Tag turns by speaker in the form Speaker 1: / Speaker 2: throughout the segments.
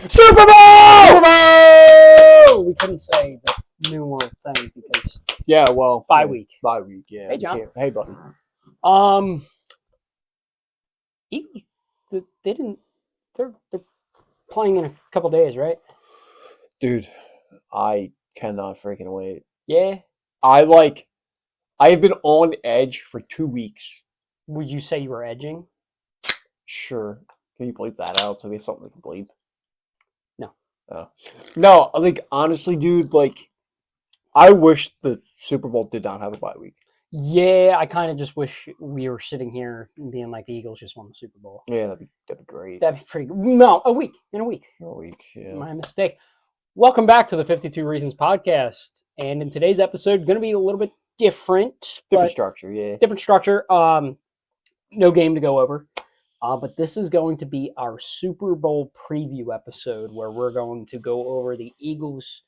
Speaker 1: Super Bowl!
Speaker 2: Super Bowl! We couldn't say the New World thing because bye week.
Speaker 1: Bye week, yeah.
Speaker 2: Hey, John.
Speaker 1: Hey, buddy.
Speaker 2: Eagles, they're playing in a couple days, right?
Speaker 1: Dude, I cannot freaking wait.
Speaker 2: Yeah.
Speaker 1: I have been on edge for 2 weeks.
Speaker 2: Would you say you were edging?
Speaker 1: Sure. Can you bleep that out so we have something we can bleep?
Speaker 2: No.
Speaker 1: Oh. No, honestly, dude, I wish the Super Bowl did not have a bye week.
Speaker 2: Yeah, I kind of just wish we were sitting here and being like the Eagles just won the Super Bowl.
Speaker 1: Yeah, that'd be great.
Speaker 2: That'd be pretty good. No, a week. In a week.
Speaker 1: A week, yeah.
Speaker 2: My mistake. Welcome back to the 52 Reasons podcast. And in today's episode, going to be a little bit different.
Speaker 1: Different structure, yeah.
Speaker 2: Different structure. No game to go over. But this is going to be our Super Bowl preview episode where we're going to go over the Eagles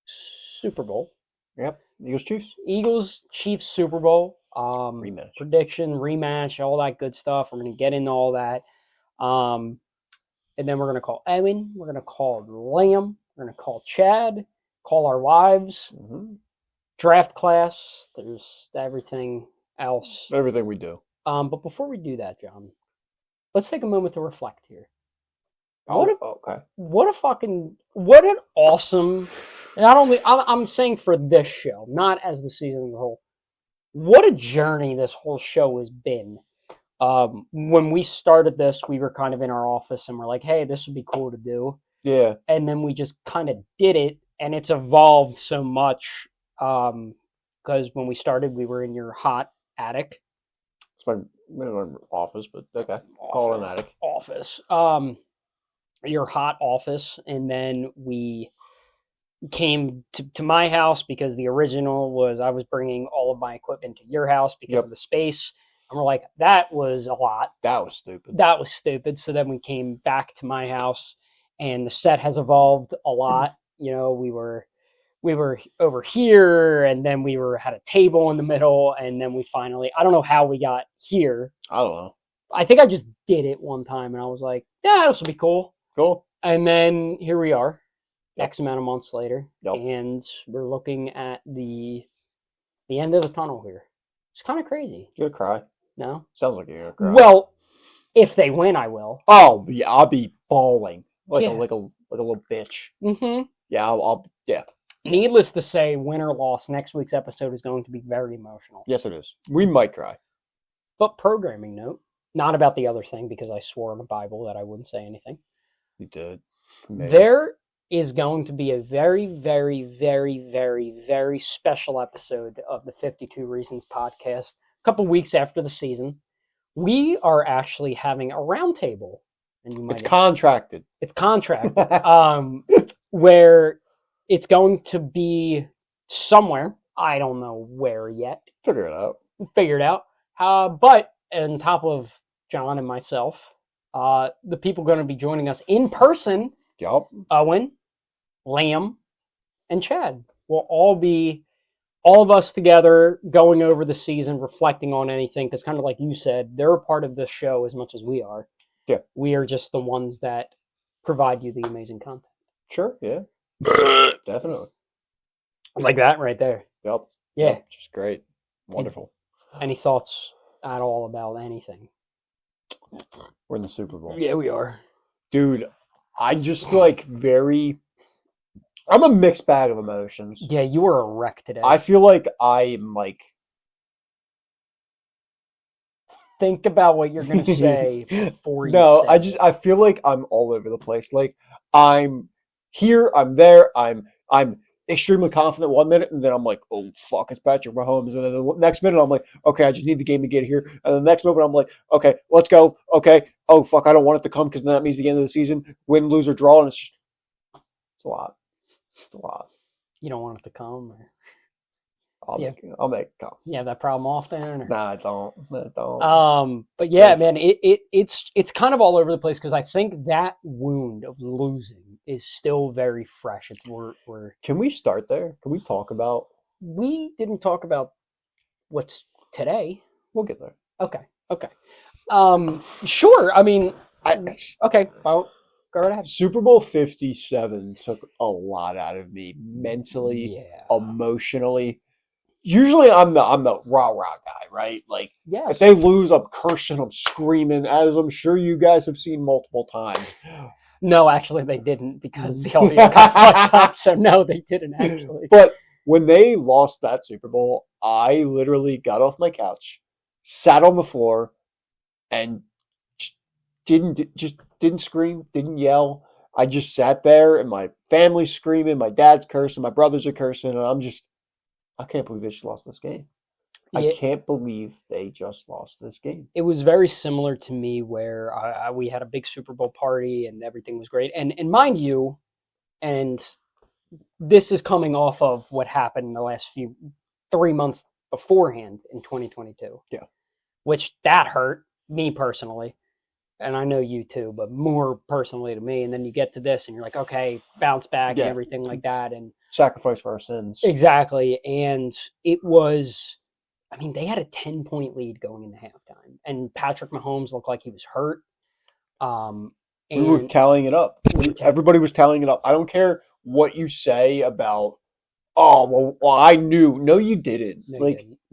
Speaker 2: Super Bowl.
Speaker 1: Yep. Eagles-Chiefs.
Speaker 2: Eagles-Chiefs Super Bowl.
Speaker 1: Rematch.
Speaker 2: Prediction, rematch, all that good stuff. We're going to get into all that. And then we're going to call Evan. We're going to call Liam. We're going to call Chad. Call our wives.
Speaker 1: Mm-hmm.
Speaker 2: Draft class. There's everything else.
Speaker 1: Everything we do.
Speaker 2: But before we do that, John, let's take a moment to reflect here.
Speaker 1: Okay.
Speaker 2: What an awesome, not only, I'm saying for this show, not as the season as a whole, what a journey this whole show has been. When we started this, we were kind of in our office and we're like, hey, this would be cool to do.
Speaker 1: Yeah.
Speaker 2: And then we just kind of did it, and it's evolved so much, because when we started, we were in your hot attic.
Speaker 1: It's my minimum office, but okay. Call it an attic.
Speaker 2: Office. Your hot office, and then we came to my house because the original was I was bringing all of my equipment to your house because of the space, and we're like, that was a lot.
Speaker 1: That was stupid.
Speaker 2: So then we came back to my house, and the set has evolved a lot. You know, we were over here, and then we had a table in the middle, and then we finally, I don't know how we got here.
Speaker 1: I don't know.
Speaker 2: I think I just did it one time, and I was like, yeah, this will be cool.
Speaker 1: Cool.
Speaker 2: And then here we are,
Speaker 1: Yep.
Speaker 2: X amount of months later,
Speaker 1: Yep.
Speaker 2: and we're looking at the end of the tunnel here. It's kind of crazy.
Speaker 1: You're gonna cry.
Speaker 2: No?
Speaker 1: Sounds like you're gonna cry.
Speaker 2: Well, if they win, I will.
Speaker 1: Oh yeah, I'll be bawling like
Speaker 2: Yeah.
Speaker 1: a little bitch.
Speaker 2: Mm-hmm.
Speaker 1: Yeah, yeah.
Speaker 2: Needless to say, win or loss, next week's episode is going to be very emotional.
Speaker 1: Yes, it is. We might cry.
Speaker 2: But programming note, not about the other thing, because I swore on the Bible that I wouldn't say anything.
Speaker 1: You did. Maybe.
Speaker 2: There is going to be a very, very, very, very, very special episode of the 52 Reasons podcast a couple weeks after the season. We are actually having a roundtable. And you might
Speaker 1: It's contracted.
Speaker 2: It's contracted. Where it's going to be somewhere. I don't know where yet.
Speaker 1: Figure it out.
Speaker 2: Figure it out. But on top of John and myself, the people going to be joining us in person,
Speaker 1: Yup.
Speaker 2: Owen, Liam, and Chad will all of us together going over the season, reflecting on anything. Because kind of like you said, they're a part of this show as much as we are.
Speaker 1: Yeah.
Speaker 2: We are just the ones that provide you the amazing content.
Speaker 1: Sure. Yeah. Definitely.
Speaker 2: Like that right there.
Speaker 1: Yep.
Speaker 2: Yeah.
Speaker 1: Yep. Just great. Wonderful.
Speaker 2: Any thoughts at all about anything?
Speaker 1: We're in the Super Bowl.
Speaker 2: Yeah, we are.
Speaker 1: Dude, I just I'm a mixed bag of emotions.
Speaker 2: Yeah, you were a wreck today.
Speaker 1: I feel like I'm
Speaker 2: Think about what you're going to say before you
Speaker 1: No,
Speaker 2: say
Speaker 1: I feel like I'm all over the place. Like I'm here, I'm there, I'm extremely confident 1 minute, and then I'm like, oh fuck, it's Patrick Mahomes. And then the next minute I'm like, okay, I just need the game to get here. And the next moment I'm like, okay, let's go. Okay, oh fuck, I don't want it to come because then that means the end of the season, win, lose, or draw, and it's a lot. It's a lot.
Speaker 2: You don't want it to come? Or...
Speaker 1: I'll make it come.
Speaker 2: You have that problem often? Or...
Speaker 1: Nah, I don't.
Speaker 2: But yeah, man, it's kind of all over the place because I think that wound of losing is still very fresh. We're
Speaker 1: Can we start there? Can we talk about?
Speaker 2: We didn't talk about what's today.
Speaker 1: We'll get there.
Speaker 2: Okay. Sure. I mean, okay. Well, Go right ahead.
Speaker 1: Super Bowl 57 took a lot out of me mentally,
Speaker 2: Yeah.
Speaker 1: emotionally. Usually I'm the rah-rah guy, right? Like,
Speaker 2: Yes.
Speaker 1: if they lose, I'm cursing, I'm screaming, as I'm sure you guys have seen multiple times.
Speaker 2: No, actually, they didn't because the audio got fucked up. So no, they didn't actually.
Speaker 1: But when they lost that Super Bowl, I literally got off my couch, sat on the floor, and didn't scream, didn't yell. I just sat there, and my family's screaming, my dad's cursing, my brothers are cursing, and I can't believe they just lost this game.
Speaker 2: Yeah,
Speaker 1: I can't believe they just lost this game.
Speaker 2: it was very similar to me where we had a big Super Bowl party and everything was great. And mind you, and this is coming off of what happened in the last 3 months beforehand in 2022.
Speaker 1: Yeah.
Speaker 2: Which that hurt me personally. And I know you too, but more personally to me. And then you get to this and you're like, okay, bounce back
Speaker 1: Yeah.
Speaker 2: and everything like that. And
Speaker 1: Sacrifice for our sins.
Speaker 2: exactly. And it was, I mean, they had a 10-point lead going into halftime. And Patrick Mahomes looked like he was hurt.
Speaker 1: We were tallying it up. Everybody was tallying it up. I don't care what you say about, oh, well I knew. No, you didn't.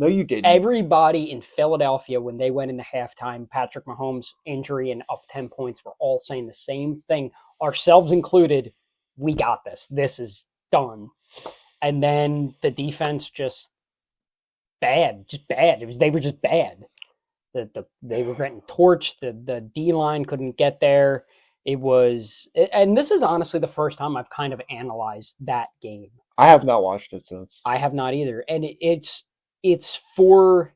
Speaker 1: No, you didn't.
Speaker 2: Everybody in Philadelphia, when they went into halftime, Patrick Mahomes' injury and up 10 points were all saying the same thing, ourselves included. We got this. This is done. And then the defense just bad. They were just bad. They were getting torched. The D-line couldn't get there. It was, and this is honestly the first time I've kind of analyzed that game.
Speaker 1: I have not watched it since.
Speaker 2: I have not either. And it's for,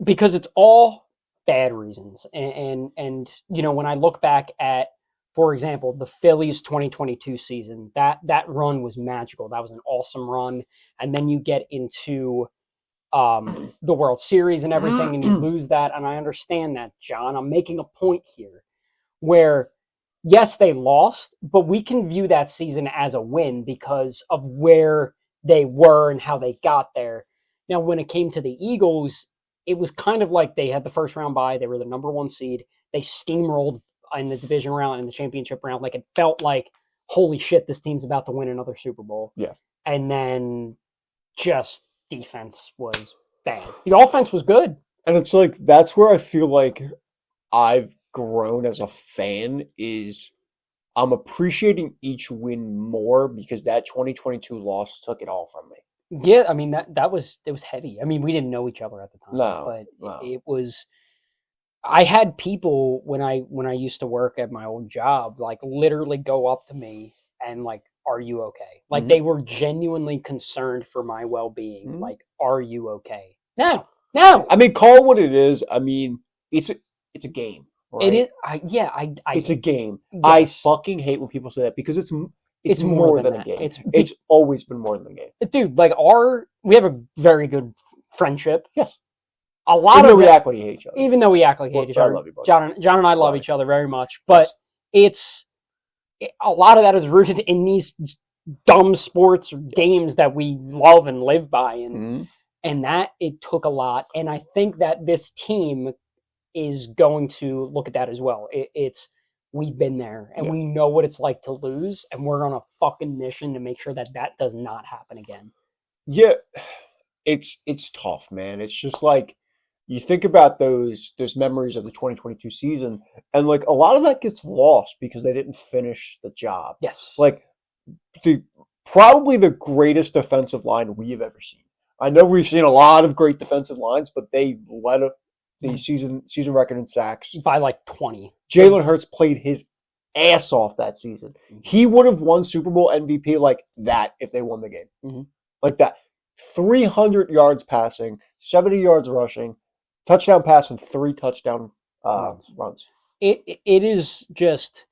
Speaker 2: because it's all bad reasons. And you know, when I look back at, for example, the Phillies 2022 season, that run was magical. That was an awesome run. And then you get into the World Series and everything, and you lose that. And I understand that, John. I'm making a point here where, yes, they lost, but we can view that season as a win because of where they were and how they got there. Now, when it came to the Eagles, it was kind of like they had the first round bye. They were the number 1 seed. They steamrolled in the division round and the championship round. Like, it felt like, holy shit, this team's about to win another Super Bowl.
Speaker 1: Yeah.
Speaker 2: And then just defense was bad. The offense was good.
Speaker 1: And it's like, that's where I feel like I've grown as a fan, is I'm appreciating each win more because that 2022 loss took it all from me.
Speaker 2: Yeah, I mean, it was heavy. I mean, we didn't know each other at the time,
Speaker 1: No.
Speaker 2: It was. I had people when I used to work at my old job, like, literally go up to me and like, "Are you okay?" Like, they were genuinely concerned for my well-being. Like, "Are you okay?" No.
Speaker 1: I mean, call it what it is. I mean, it's a game. Right?
Speaker 2: It is. It's
Speaker 1: a game.
Speaker 2: Yes.
Speaker 1: I fucking hate when people say that because it's more than a game. It's always been more than a game.
Speaker 2: Dude, like, we have a very good friendship.
Speaker 1: Yes.
Speaker 2: A lot
Speaker 1: even
Speaker 2: of
Speaker 1: though we act like we hate each other.
Speaker 2: Even though we act like we hate each other.
Speaker 1: I love you, buddy.
Speaker 2: John and I love each other very much, but a lot of that is rooted in these dumb sports or games that we love and live by, and that it took a lot. And I think that this team is going to look at that as well. We've been there, and we know what it's like to lose, and we're on a fucking mission to make sure that does not happen again.
Speaker 1: Yeah, it's tough, man. It's just like, you think about those memories of the 2022 season, and like, a lot of that gets lost because they didn't finish the job.
Speaker 2: Yes.
Speaker 1: Like, probably the greatest defensive line we have ever seen. I know we've seen a lot of great defensive lines, but they led the season record in sacks
Speaker 2: by like 20.
Speaker 1: Jalen Hurts played his ass off that season. He would have won Super Bowl MVP like that if they won the game. Like that. 300 yards passing, 70 yards rushing, touchdown pass, and 3 touchdown runs.
Speaker 2: It is just,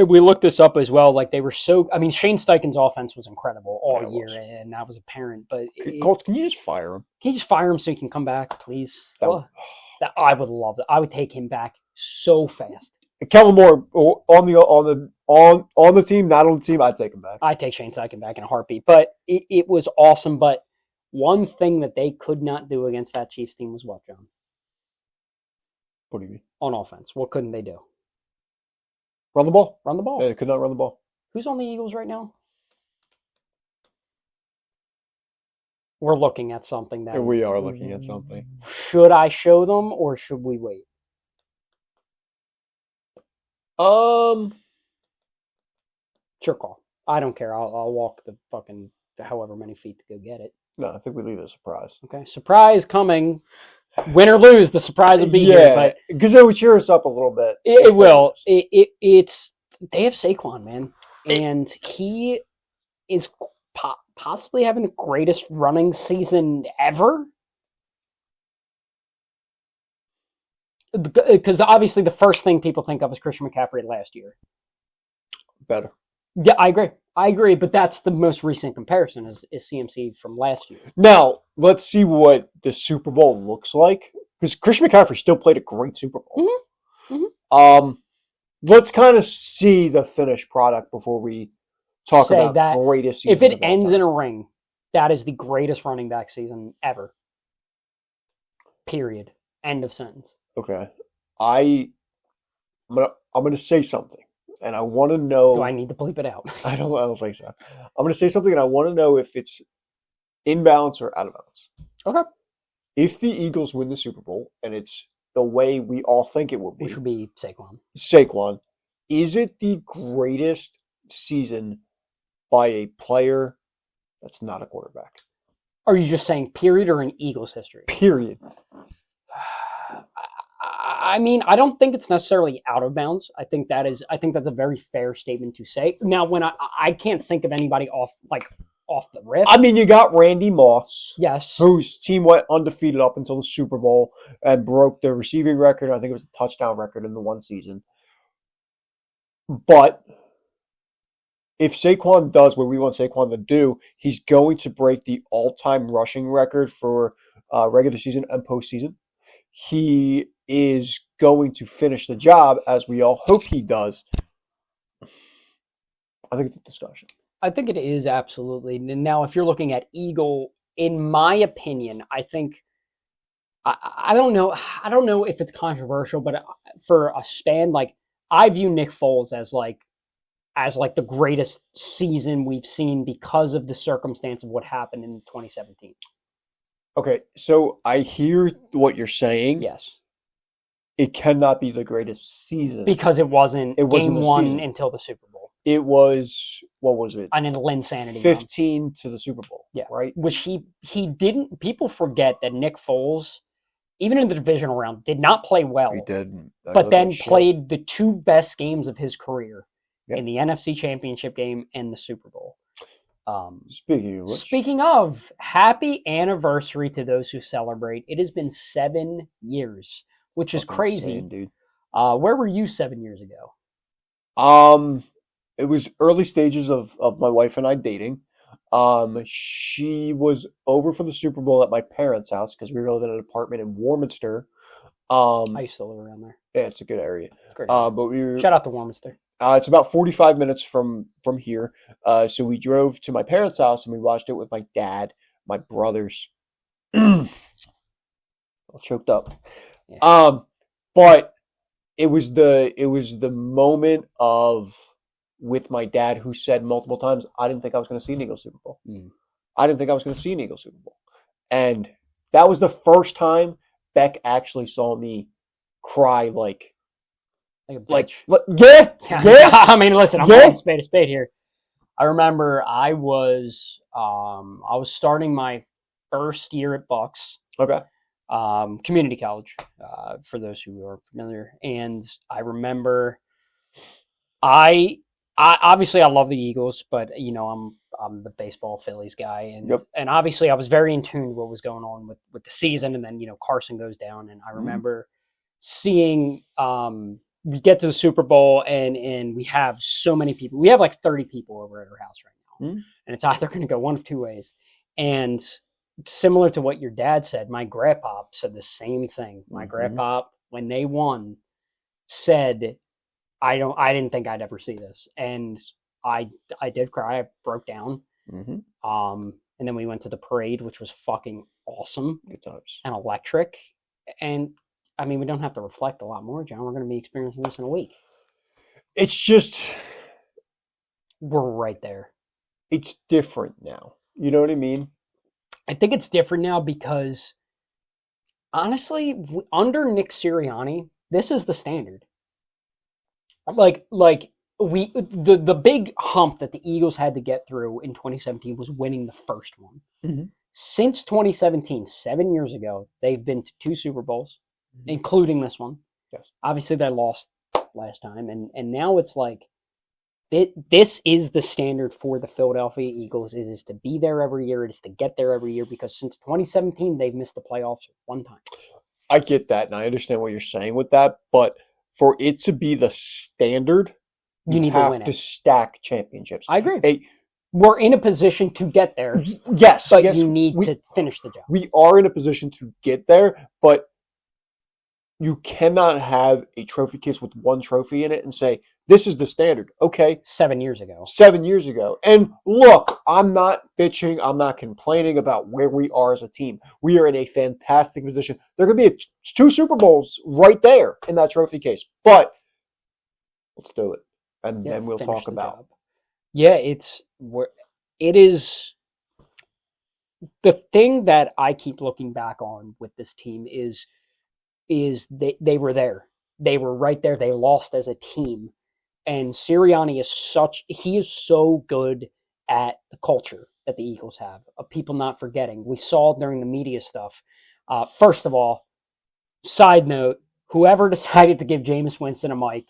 Speaker 2: we looked this up as well. Like, they were so, I mean, Shane Steichen's offense was incredible all year, and that was apparent. But
Speaker 1: Colts, can you just fire him?
Speaker 2: Can you just fire him so he can come back, please? I would love that. I would take him back so fast.
Speaker 1: Kellen Moore on the team, not on the team, I'd take him back.
Speaker 2: I'd take Shane Steichen back in a heartbeat. But it was awesome. But one thing that they could not do against that Chiefs team was what, John?
Speaker 1: What do you mean?
Speaker 2: On offense. What couldn't they do?
Speaker 1: Run the ball.
Speaker 2: Run the ball.
Speaker 1: Yeah, they could not run the ball.
Speaker 2: Who's on the Eagles right now? We're looking at something that
Speaker 1: We are looking at something.
Speaker 2: Should I show them or should we wait? Sure call. I don't care. I'll walk the fucking however many feet to go get it.
Speaker 1: No, I think we leave it a surprise.
Speaker 2: Okay, surprise coming. Win or lose, the surprise will be here. But
Speaker 1: because it would cheer us up a little bit.
Speaker 2: it will. It's they have Saquon, man, and he is possibly having the greatest running season ever. Because obviously the first thing people think of is Christian McCaffrey last year.
Speaker 1: Better.
Speaker 2: Yeah, I agree, but that's the most recent comparison is CMC from last year.
Speaker 1: Now, let's see what the Super Bowl looks like. Because Christian McCaffrey still played a great Super Bowl.
Speaker 2: Mm-hmm. Mm-hmm.
Speaker 1: Let's kind of see the finished product before we talk
Speaker 2: Say
Speaker 1: about
Speaker 2: that
Speaker 1: greatest
Speaker 2: if
Speaker 1: seasons
Speaker 2: it
Speaker 1: of all
Speaker 2: ends
Speaker 1: time.
Speaker 2: in a ring, that is the greatest running back season ever. Period. End of sentence.
Speaker 1: Okay. I'm gonna say something. And I want to know.
Speaker 2: Do I need to bleep it out?
Speaker 1: I don't think so. I'm going to say something, and I want to know if it's in balance or out of balance.
Speaker 2: Okay.
Speaker 1: If the Eagles win the Super Bowl, and it's the way we all think it will be,
Speaker 2: Which would be Saquon.
Speaker 1: Saquon, is it the greatest season by a player that's not a quarterback?
Speaker 2: Are you just saying period or in Eagles history?
Speaker 1: Period.
Speaker 2: I mean, I don't think it's necessarily out of bounds. I think that's a very fair statement to say. Now, when I can't think of anybody off the riff.
Speaker 1: I mean, you got Randy Moss,
Speaker 2: yes,
Speaker 1: whose team went undefeated up until the Super Bowl and broke the receiving record. I think it was the touchdown record in the one season. But if Saquon does what we want Saquon to do, he's going to break the all-time rushing record for regular season and postseason. He is going to finish the job, as we all hope he does. I think it's a discussion.
Speaker 2: I think it is absolutely. Now, if you're looking at Eagle, in my opinion, I think I don't know. I don't know if it's controversial, but for a span, like I view Nick Foles as the greatest season we've seen because of the circumstance of what happened in 2017.
Speaker 1: Okay, so I hear what you're saying.
Speaker 2: Yes.
Speaker 1: It cannot be the greatest season.
Speaker 2: Because it wasn't game one
Speaker 1: season
Speaker 2: until the Super Bowl.
Speaker 1: It was, what was it?
Speaker 2: An insanity.
Speaker 1: 15 to the Super Bowl.
Speaker 2: Yeah.
Speaker 1: Right?
Speaker 2: Which he didn't, people forget that Nick Foles, even in the divisional round, did not play well.
Speaker 1: He didn't.
Speaker 2: But then played the two best games of his career in the NFC Championship game and the Super Bowl. Speaking of, happy anniversary to those who celebrate. It has been 7 years, which is crazy.
Speaker 1: Insane, dude.
Speaker 2: Where were you 7 years ago?
Speaker 1: It was early stages of my wife and I dating. She was over for the Super Bowl at my parents' house because we were living in an apartment in Warminster.
Speaker 2: I used to live around there.
Speaker 1: Yeah, it's a good area.
Speaker 2: It's great.
Speaker 1: But we were,
Speaker 2: shout out to Warminster.
Speaker 1: It's about 45 minutes from here. So we drove to my parents' house and we watched it with my dad, my brothers. All choked up. Yeah. But it was the moment of with my dad who said multiple times, I didn't think I was going to see an Eagles Super Bowl. I didn't think I was going to see an Eagles Super Bowl. And that was the first time Beck actually saw me cry like yeah.
Speaker 2: I mean, listen, I'm calling spade a spade here. I remember I was starting my first year at Bucks.
Speaker 1: Okay.
Speaker 2: Community college, for those who are familiar. And I remember I obviously I love the Eagles, but you know, I'm the baseball Phillies guy, and obviously I was very in tune with what was going on with the season, and then, you know, Carson goes down, and I remember seeing we get to the Super Bowl and we have so many people. We have like 30 people over at our house right now. And it's either going to go one of two ways. And similar to what your dad said, my grandpa said the same thing. My grandpa, when they won, said, I didn't think I'd ever see this. And I did cry. I broke down. And then we went to the parade, which was fucking awesome.
Speaker 1: Good times. And
Speaker 2: electric. And I mean, we don't have to reflect a lot more, John. We're going to be experiencing this in a week.
Speaker 1: It's just,
Speaker 2: We're right there.
Speaker 1: it's different now. You know what I mean?
Speaker 2: I think it's different now because honestly, under Nick Sirianni, this is the standard. Like the big hump that the Eagles had to get through in 2017 was winning the first one.
Speaker 1: Mhm.
Speaker 2: Since 2017, 7 years ago, they've been to 2 Super Bowls, including this one.
Speaker 1: Yes.
Speaker 2: Obviously, they lost last time, and now it's like this is the standard for the Philadelphia Eagles. Is to be there every year. It is to get there every year because since 2017, they've missed the playoffs one time.
Speaker 1: I get that, and I understand what you're saying with that, but for it to be the standard,
Speaker 2: You need to
Speaker 1: have
Speaker 2: win
Speaker 1: to
Speaker 2: it.
Speaker 1: stack championships.
Speaker 2: I agree.
Speaker 1: Hey,
Speaker 2: We're in a position to get there,
Speaker 1: yes,
Speaker 2: but
Speaker 1: yes,
Speaker 2: you need
Speaker 1: we,
Speaker 2: to finish the job.
Speaker 1: we are in a position to get there, but you cannot have a trophy case with one trophy in it and say, this is the standard. Okay,
Speaker 2: 7 years ago.
Speaker 1: 7 years ago. And look, I'm not bitching. I'm not complaining about where we are as a team. We are in a fantastic position. There could be 2 Super Bowls right there in that trophy case. But let's do it. And
Speaker 2: Yeah,
Speaker 1: then we'll
Speaker 2: finish
Speaker 1: talk
Speaker 2: the
Speaker 1: about
Speaker 2: job. Yeah, it is the thing that I keep looking back on with this team is they were there. They were right there. They lost as a team. And Sirianni he is so good at the culture that the Eagles have, of people not forgetting. We saw during the media stuff. First of all, side note, whoever decided to give Jameis Winston a mic,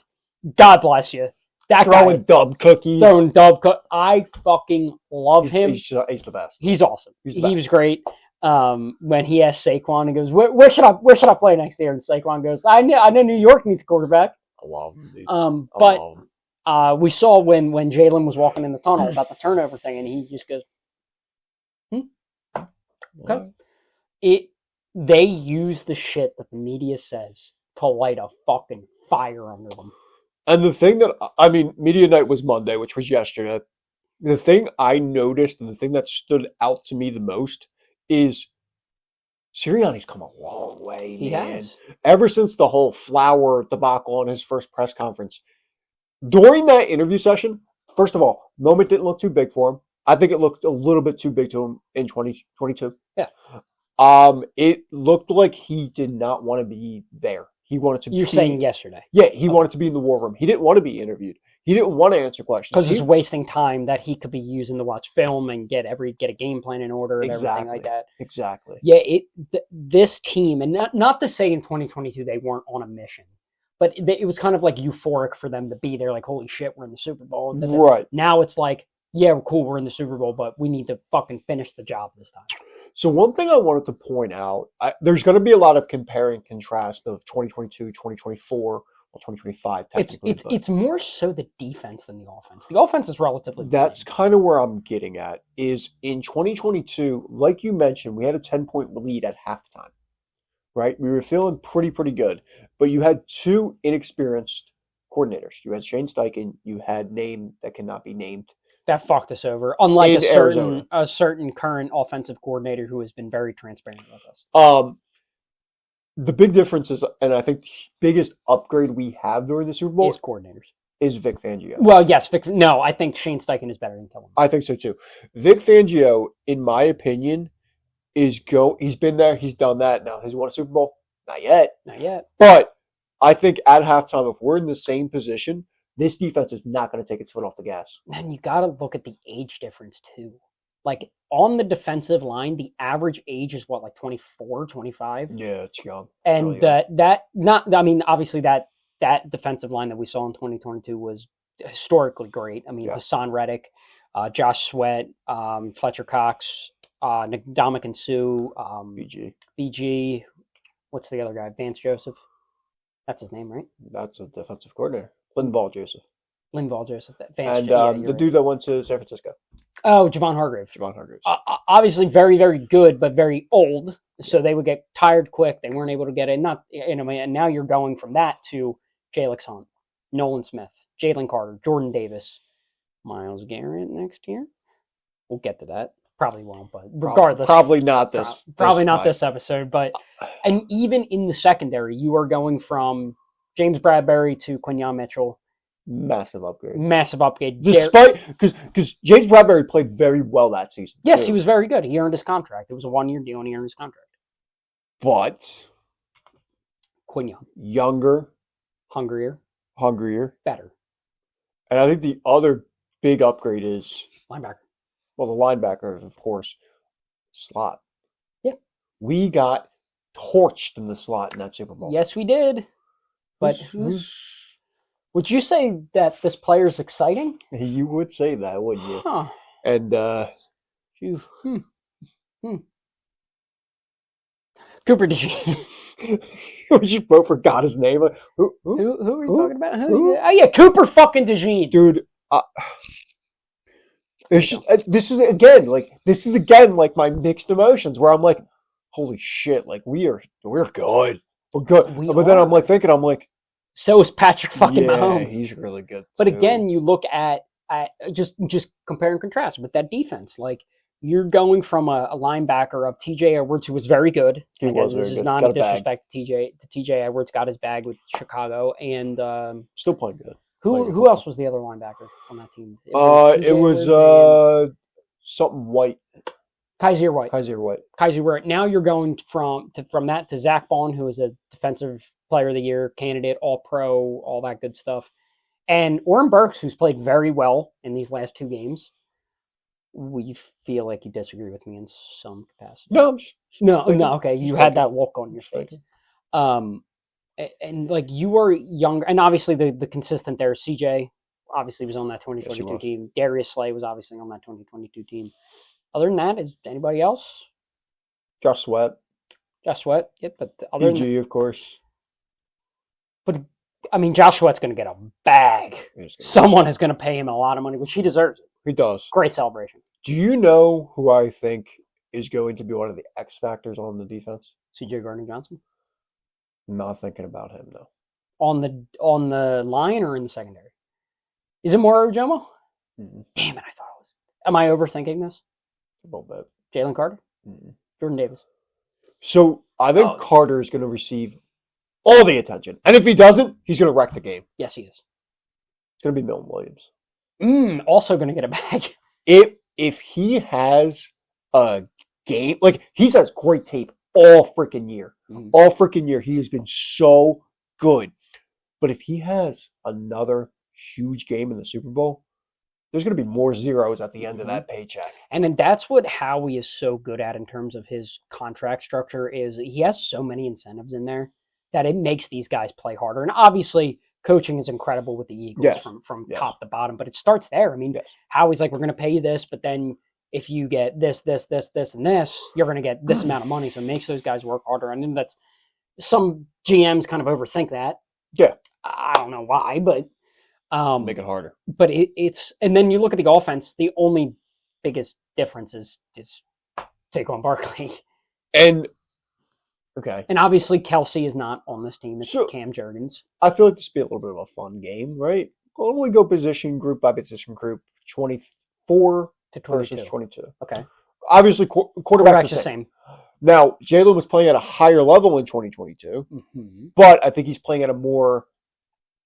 Speaker 2: God bless you. That
Speaker 1: throwing
Speaker 2: guy
Speaker 1: dub cookies.
Speaker 2: throwing dub. I fucking love him.
Speaker 1: He's the best.
Speaker 2: He's awesome.
Speaker 1: He's the
Speaker 2: He
Speaker 1: best.
Speaker 2: was great. When he asked Saquon, he goes, "Where should I play next year?" And Saquon goes, "I know New York needs a quarterback."
Speaker 1: I love him, dude.
Speaker 2: But
Speaker 1: love him.
Speaker 2: we saw when Jalen was walking in the tunnel about the turnover thing, and he just goes, "Okay." They use the shit that the media says to light a fucking fire under them.
Speaker 1: And the thing that, I mean, media night was Monday, which was yesterday. The thing I noticed and the thing that stood out to me the most is Sirianni's come a long way,
Speaker 2: He
Speaker 1: man.
Speaker 2: has.
Speaker 1: Ever since the whole Flower debacle on his first press conference. During that interview session, first of all, moment didn't look too big for him. I think it looked a little bit too big to him in 2022.
Speaker 2: Yeah.
Speaker 1: It looked like he did not want to be there. He wanted to
Speaker 2: You're
Speaker 1: be,
Speaker 2: saying yesterday.
Speaker 1: Yeah, he wanted to be in the war room. He didn't want to be interviewed. He didn't want to answer questions.
Speaker 2: Because it's wasting time that he could be using to watch film and get a game plan in order and everything like that.
Speaker 1: Exactly.
Speaker 2: Yeah, this team, and not to say in 2022 they weren't on a mission, but it was kind of like euphoric for them to be there. Like, holy shit, we're in the Super Bowl.
Speaker 1: Right.
Speaker 2: Now it's like, yeah, cool, we're in the Super Bowl, but we need to fucking finish the job this time.
Speaker 1: So one thing I wanted to point out, there's going to be a lot of compare and contrast of 2022, 2024, or 2025 technically.
Speaker 2: It's more so the defense than the offense. The offense is relatively the
Speaker 1: That's
Speaker 2: same.
Speaker 1: kind of where I'm getting at, is in 2022, like you mentioned, we had a 10-point lead at halftime, right? We were feeling pretty good, but you had 2 inexperienced coordinators. You had Shane Steichen, you had name that cannot be named.
Speaker 2: That fucked us over. Unlike
Speaker 1: In
Speaker 2: a certain current offensive coordinator who has been very transparent with us.
Speaker 1: The big difference is, and I think the biggest upgrade we have during the Super Bowl
Speaker 2: Is coordinators.
Speaker 1: is Vic Fangio.
Speaker 2: Well, yes, no, I think Shane Steichen is better than Kellen.
Speaker 1: I think so too. Vic Fangio, in my opinion, he's been there, he's done that. Now, has he won a Super Bowl? Not yet.
Speaker 2: Not yet.
Speaker 1: But I think at halftime, if we're in the same position, this defense is not going to take its foot off the gas.
Speaker 2: And you got to look at the age difference too. Like on the defensive line, the average age is what, like 24, 25?
Speaker 1: Yeah, it's young.
Speaker 2: And obviously that defensive line that we saw in 2022 was historically great. I mean,
Speaker 1: Yeah.
Speaker 2: Hassan Reddick, Josh Sweat, Fletcher Cox, Ndamukong Suh, BG. What's the other guy? Vance Joseph. That's his name, right?
Speaker 1: That's a defensive coordinator. Linval Joseph.
Speaker 2: Linval Joseph.
Speaker 1: And the dude that went to San Francisco.
Speaker 2: Oh, Javon Hargrave.
Speaker 1: Javon Hargrave.
Speaker 2: Obviously very, very good, but very old. So they would get tired quick. They weren't able to get in. And now you're going from that to Jalen Hunt, Nolan Smith, Jalen Carter, Jordan Davis, Myles Garrett next year. We'll get to that. Probably won't, but regardless.
Speaker 1: Probably not this.
Speaker 2: Probably not this episode. But and even in the secondary, you are going from James Bradbury to Quinyon Mitchell,
Speaker 1: Massive upgrade.
Speaker 2: Massive upgrade.
Speaker 1: Despite because James Bradbury played very well that season.
Speaker 2: Yes,
Speaker 1: too.
Speaker 2: he was very good. He earned his contract. It was a 1-year deal, and he earned his contract.
Speaker 1: But
Speaker 2: Quinn Young,
Speaker 1: younger,
Speaker 2: hungrier,
Speaker 1: better.
Speaker 2: better
Speaker 1: And I think the other big upgrade is,
Speaker 2: linebacker.
Speaker 1: well, the linebacker, of course, slot.
Speaker 2: Yeah.
Speaker 1: We got torched in the slot in that Super Bowl.
Speaker 2: Yes, we did. But would you say that this player is exciting?
Speaker 1: You would say that, wouldn't you?
Speaker 2: Huh.
Speaker 1: And
Speaker 2: Cooper DeJean.
Speaker 1: we just both forgot his name. Who?
Speaker 2: Who are you talking about? Oh yeah, Cooper fucking DeJean.
Speaker 1: Dude, it's just this is again like my mixed emotions where I'm like, holy shit, like we're good. We're good. But then I'm like thinking,
Speaker 2: so is Patrick fucking
Speaker 1: yeah,
Speaker 2: Mahomes.
Speaker 1: he's really good.
Speaker 2: But
Speaker 1: too.
Speaker 2: again, you look at just compare and contrast with that defense. Like you're going from a linebacker of TJ Edwards, who was very good.
Speaker 1: He was
Speaker 2: this
Speaker 1: very
Speaker 2: is
Speaker 1: good.
Speaker 2: not
Speaker 1: Got
Speaker 2: a
Speaker 1: a bag.
Speaker 2: disrespect to TJ Edwards, got his bag with Chicago, and
Speaker 1: Still playing good.
Speaker 2: who else was the other linebacker on that team?
Speaker 1: It was something White.
Speaker 2: Kaiser White.
Speaker 1: Kaiser White.
Speaker 2: Now you're going from that to Zach Bond, who is a defensive player of the year candidate, all pro, all that good stuff. And Oren Burks, who's played very well in these last 2 games. We feel like you disagree with me in some capacity.
Speaker 1: No, I'm just
Speaker 2: No,
Speaker 1: thinking-
Speaker 2: okay. You
Speaker 1: just
Speaker 2: had
Speaker 1: thinking.
Speaker 2: that look on your
Speaker 1: Just
Speaker 2: face.
Speaker 1: thinking.
Speaker 2: And like you are younger, and obviously the consistent there is CJ. Obviously was on that 2022
Speaker 1: Yes, he was.
Speaker 2: team. Darius Slay was obviously on that 2022 team. Other than that, is anybody else?
Speaker 1: Josh Sweat.
Speaker 2: Josh Sweat. Yep, but other than
Speaker 1: PG, of course.
Speaker 2: I mean, Josh Sweat's going to get a bag.
Speaker 1: He's good.
Speaker 2: Someone is going to pay him a lot of money, which he deserves it.
Speaker 1: He does.
Speaker 2: Great celebration.
Speaker 1: Do you know who I think is going to be one of the X factors on the defense?
Speaker 2: CJ Gardner-Johnson
Speaker 1: Not thinking about him, though.
Speaker 2: on the line or in the secondary. Is it Moro Jomo?
Speaker 1: Mm-mm.
Speaker 2: Damn it! I thought it was. Am I overthinking this?
Speaker 1: A little bit.
Speaker 2: Jalen Carter,
Speaker 1: Mm-mm.
Speaker 2: Jordan Davis.
Speaker 1: So I think
Speaker 2: Oh.
Speaker 1: Carter is going to receive all the attention. And if he doesn't, he's going to wreck the game.
Speaker 2: Yes, he is.
Speaker 1: It's going to be Milton Williams.
Speaker 2: Also going to get a bag.
Speaker 1: If he has a game, like he's has great tape all freaking year.
Speaker 2: Mhm.
Speaker 1: All freaking year. He has been so good. But if he has another huge game in the Super Bowl, there's going to be more zeros at the end of that paycheck.
Speaker 2: And then that's what Howie is so good at in terms of his contract structure is he has so many incentives in there that it makes these guys play harder. And obviously coaching is incredible with the Eagles
Speaker 1: Yes.
Speaker 2: from
Speaker 1: Yes.
Speaker 2: top to bottom, but it starts there. I mean,
Speaker 1: Yes.
Speaker 2: Howie's like, we're going to pay you this, but then if you get this, and this, you're going to get this amount of money. So it makes those guys work harder. And then that's some GMs kind of overthink that.
Speaker 1: Yeah.
Speaker 2: I don't know why, but
Speaker 1: Make it harder.
Speaker 2: but it's and then you look at the offense. The only biggest difference is Saquon Barkley,
Speaker 1: And okay,
Speaker 2: and obviously Kelsey is not on this team. It's
Speaker 1: So-
Speaker 2: Cam Jurgens.
Speaker 1: I feel like this would be a little bit of a fun game, right? Why don't we go position group by position group? 24
Speaker 2: To
Speaker 1: versus
Speaker 2: 22.
Speaker 1: 22.
Speaker 2: Okay,
Speaker 1: Obviously, quarterback's
Speaker 2: quarterback's
Speaker 1: the
Speaker 2: the
Speaker 1: same.
Speaker 2: same.
Speaker 1: Now, Jalen was playing at a higher level in 2022,
Speaker 2: Mm-hmm.
Speaker 1: but I think he's playing at a more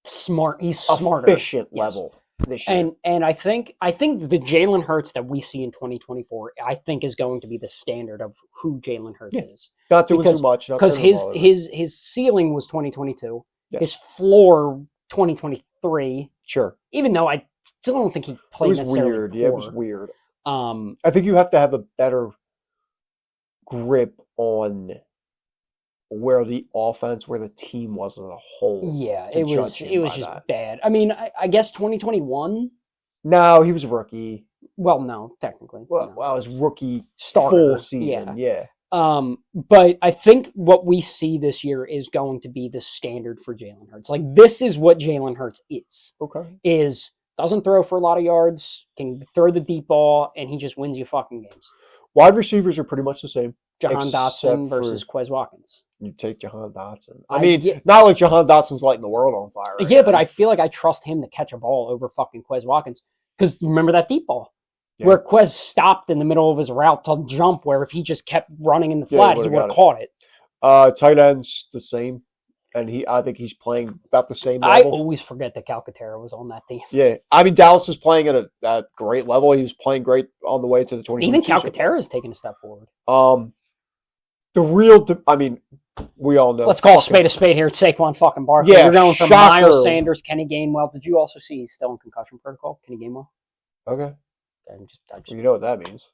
Speaker 2: Smart. He's smarter.
Speaker 1: efficient
Speaker 2: Yes.
Speaker 1: level this year.
Speaker 2: And I think the Jalen Hurts that we see in 2024, I think is going to be the standard of who Jalen Hurts
Speaker 1: Yeah.
Speaker 2: is.
Speaker 1: Not doing
Speaker 2: because-
Speaker 1: too much. Not
Speaker 2: Because
Speaker 1: turning the
Speaker 2: his
Speaker 1: ball over.
Speaker 2: his ceiling was 2022.
Speaker 1: Yes.
Speaker 2: His floor 2023.
Speaker 1: Sure.
Speaker 2: Even though I still don't think he
Speaker 1: It
Speaker 2: played
Speaker 1: was
Speaker 2: necessarily
Speaker 1: weird. Yeah, it was
Speaker 2: poor.
Speaker 1: weird.
Speaker 2: Um,
Speaker 1: I think you have to have a better grip on where the offense, where the team was as a whole.
Speaker 2: yeah,
Speaker 1: to
Speaker 2: it was
Speaker 1: judge him by
Speaker 2: just
Speaker 1: that.
Speaker 2: bad. I mean, I guess 2021.
Speaker 1: No, he was a rookie.
Speaker 2: Well, no, technically,
Speaker 1: Well,
Speaker 2: no.
Speaker 1: well, his rookie
Speaker 2: Starter,
Speaker 1: full season.
Speaker 2: yeah.
Speaker 1: Yeah.
Speaker 2: But I think what we see this year is going to be the standard for Jalen Hurts. Like this is what Jalen Hurts is.
Speaker 1: Okay.
Speaker 2: Is doesn't throw for a lot of yards, can throw the deep ball, and he just wins you fucking games.
Speaker 1: Wide receivers are pretty much the same.
Speaker 2: Jahan
Speaker 1: Except
Speaker 2: Dotson
Speaker 1: for-
Speaker 2: versus Quez Watkins.
Speaker 1: You take Jahan Dotson.
Speaker 2: I
Speaker 1: I mean,
Speaker 2: get-
Speaker 1: not like Jahan Dotson's lighting the world on fire. Right
Speaker 2: Yeah, but
Speaker 1: now.
Speaker 2: I feel like I trust him to catch a ball over fucking Quez Watkins. Because remember that deep ball?
Speaker 1: Yeah.
Speaker 2: Where Quez stopped in the middle of his route to jump, where if he just kept running in the
Speaker 1: Yeah, he
Speaker 2: flat, he
Speaker 1: would've
Speaker 2: would have
Speaker 1: got
Speaker 2: caught it.
Speaker 1: Tight ends the same. and I think he's playing about the same
Speaker 2: I
Speaker 1: level.
Speaker 2: always forget that Calcaterra was on that team.
Speaker 1: Yeah, I mean Dallas is playing at a great level. He was playing great on the way to the 2022
Speaker 2: Even
Speaker 1: Super Bowl.
Speaker 2: Calcaterra is taking a step forward.
Speaker 1: The real, I mean, we all know.
Speaker 2: Let's call a spade here. It's Saquon fucking Barkley.
Speaker 1: Yeah,
Speaker 2: You're going from
Speaker 1: shocker.
Speaker 2: Miles Sanders, Kenny Gainwell. Did you also see he's still in concussion protocol? Kenny Gainwell.
Speaker 1: Okay,
Speaker 2: I'm just,
Speaker 1: well, you know what that means.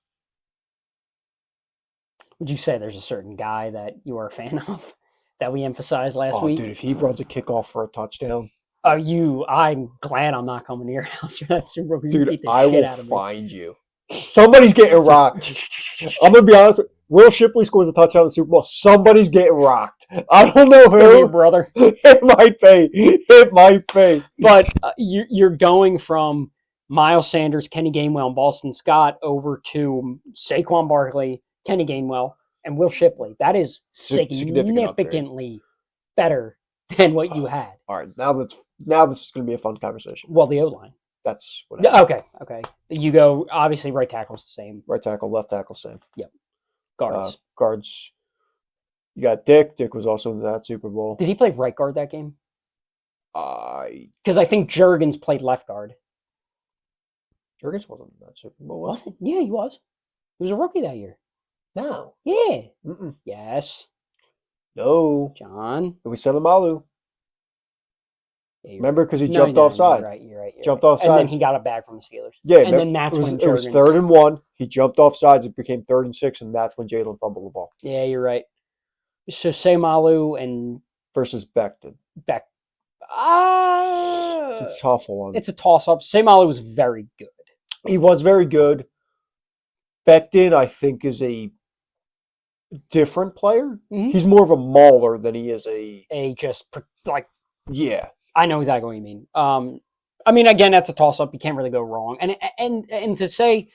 Speaker 2: would you say there's a certain guy that you are a fan of that we emphasized last week?
Speaker 1: Dude, if he runs a kickoff for a touchdown,
Speaker 2: I'm glad I'm not coming to your house for that Super Bowl. You
Speaker 1: dude,
Speaker 2: beat the
Speaker 1: I
Speaker 2: shit
Speaker 1: will
Speaker 2: out of me.
Speaker 1: find you. Somebody's getting rocked. I'm gonna be honest with you. Will Shipley scores a touchdown in the Super Bowl. Somebody's getting rocked. I don't know
Speaker 2: It's gonna be your
Speaker 1: who.
Speaker 2: brother.
Speaker 1: It might be. It might be.
Speaker 2: But you're going from Miles Sanders, Kenny Gainwell, and Boston Scott over to Saquon Barkley, Kenny Gainwell, and Will Shipley. That is
Speaker 1: Significant
Speaker 2: significantly better than what you had.
Speaker 1: All right, now this is going to be a fun conversation.
Speaker 2: Well, the O-line.
Speaker 1: That's what.
Speaker 2: Yeah, okay. You go, obviously, right tackle's the same.
Speaker 1: Right tackle, left tackle, same.
Speaker 2: Guards.
Speaker 1: Guards. You got Dick. Dick was also in that Super Bowl.
Speaker 2: Did he play right guard that game?
Speaker 1: I
Speaker 2: Because I think Juergens played left guard.
Speaker 1: Juergens wasn't in that Super Bowl.
Speaker 2: Was it? Yeah, he was. He was a rookie that year.
Speaker 1: No.
Speaker 2: Yeah.
Speaker 1: Mm-mm.
Speaker 2: Yes.
Speaker 1: No.
Speaker 2: John.
Speaker 1: It was Selomalu.
Speaker 2: Yeah,
Speaker 1: Remember, because he
Speaker 2: No,
Speaker 1: jumped
Speaker 2: no,
Speaker 1: offside.
Speaker 2: You're right.
Speaker 1: Jumped
Speaker 2: And
Speaker 1: offside.
Speaker 2: then he got it back from the Steelers.
Speaker 1: Yeah,
Speaker 2: And then that's when
Speaker 1: it was
Speaker 2: Juergens-
Speaker 1: 3rd and 1. He jumped off sides. It became 3rd and 6, and that's when Jalen fumbled the ball
Speaker 2: Yeah, you're right. So Samalu and
Speaker 1: versus Becton.
Speaker 2: Beck.
Speaker 1: It's a tough one.
Speaker 2: It's a toss-up. Samalu was very good.
Speaker 1: He was very good. Becton, I think, is a different player.
Speaker 2: Mhm.
Speaker 1: He's more of a mauler than he is yeah.
Speaker 2: I know exactly what you mean. I mean, again, that's a toss-up. You can't really go wrong. And to say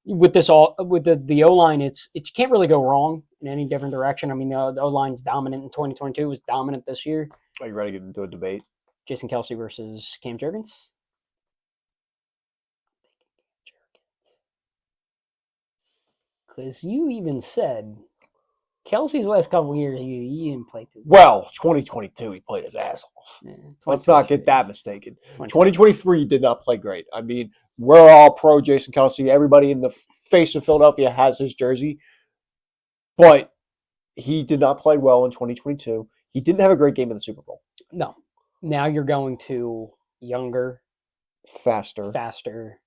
Speaker 2: with this with the O-line, you can't really go wrong in any different direction. I mean, the O-line's dominant in 2022. It was dominant this year.
Speaker 1: Are you ready to get into a debate?
Speaker 2: Jason Kelce versus Cam Jurgens. Because you even said Kelsey's last couple of years, you didn't play too
Speaker 1: Well, 2022, he played his ass off.
Speaker 2: Yeah,
Speaker 1: Let's not get that mistaken.
Speaker 2: 2023.
Speaker 1: 2023, he did not play great. I mean, we're all pro Jason Kelce. Everybody in the face of Philadelphia has his jersey. But he did not play well in 2022. He didn't have a great game in the Super Bowl.
Speaker 2: No. Now you're going to younger,
Speaker 1: Faster.
Speaker 2: faster.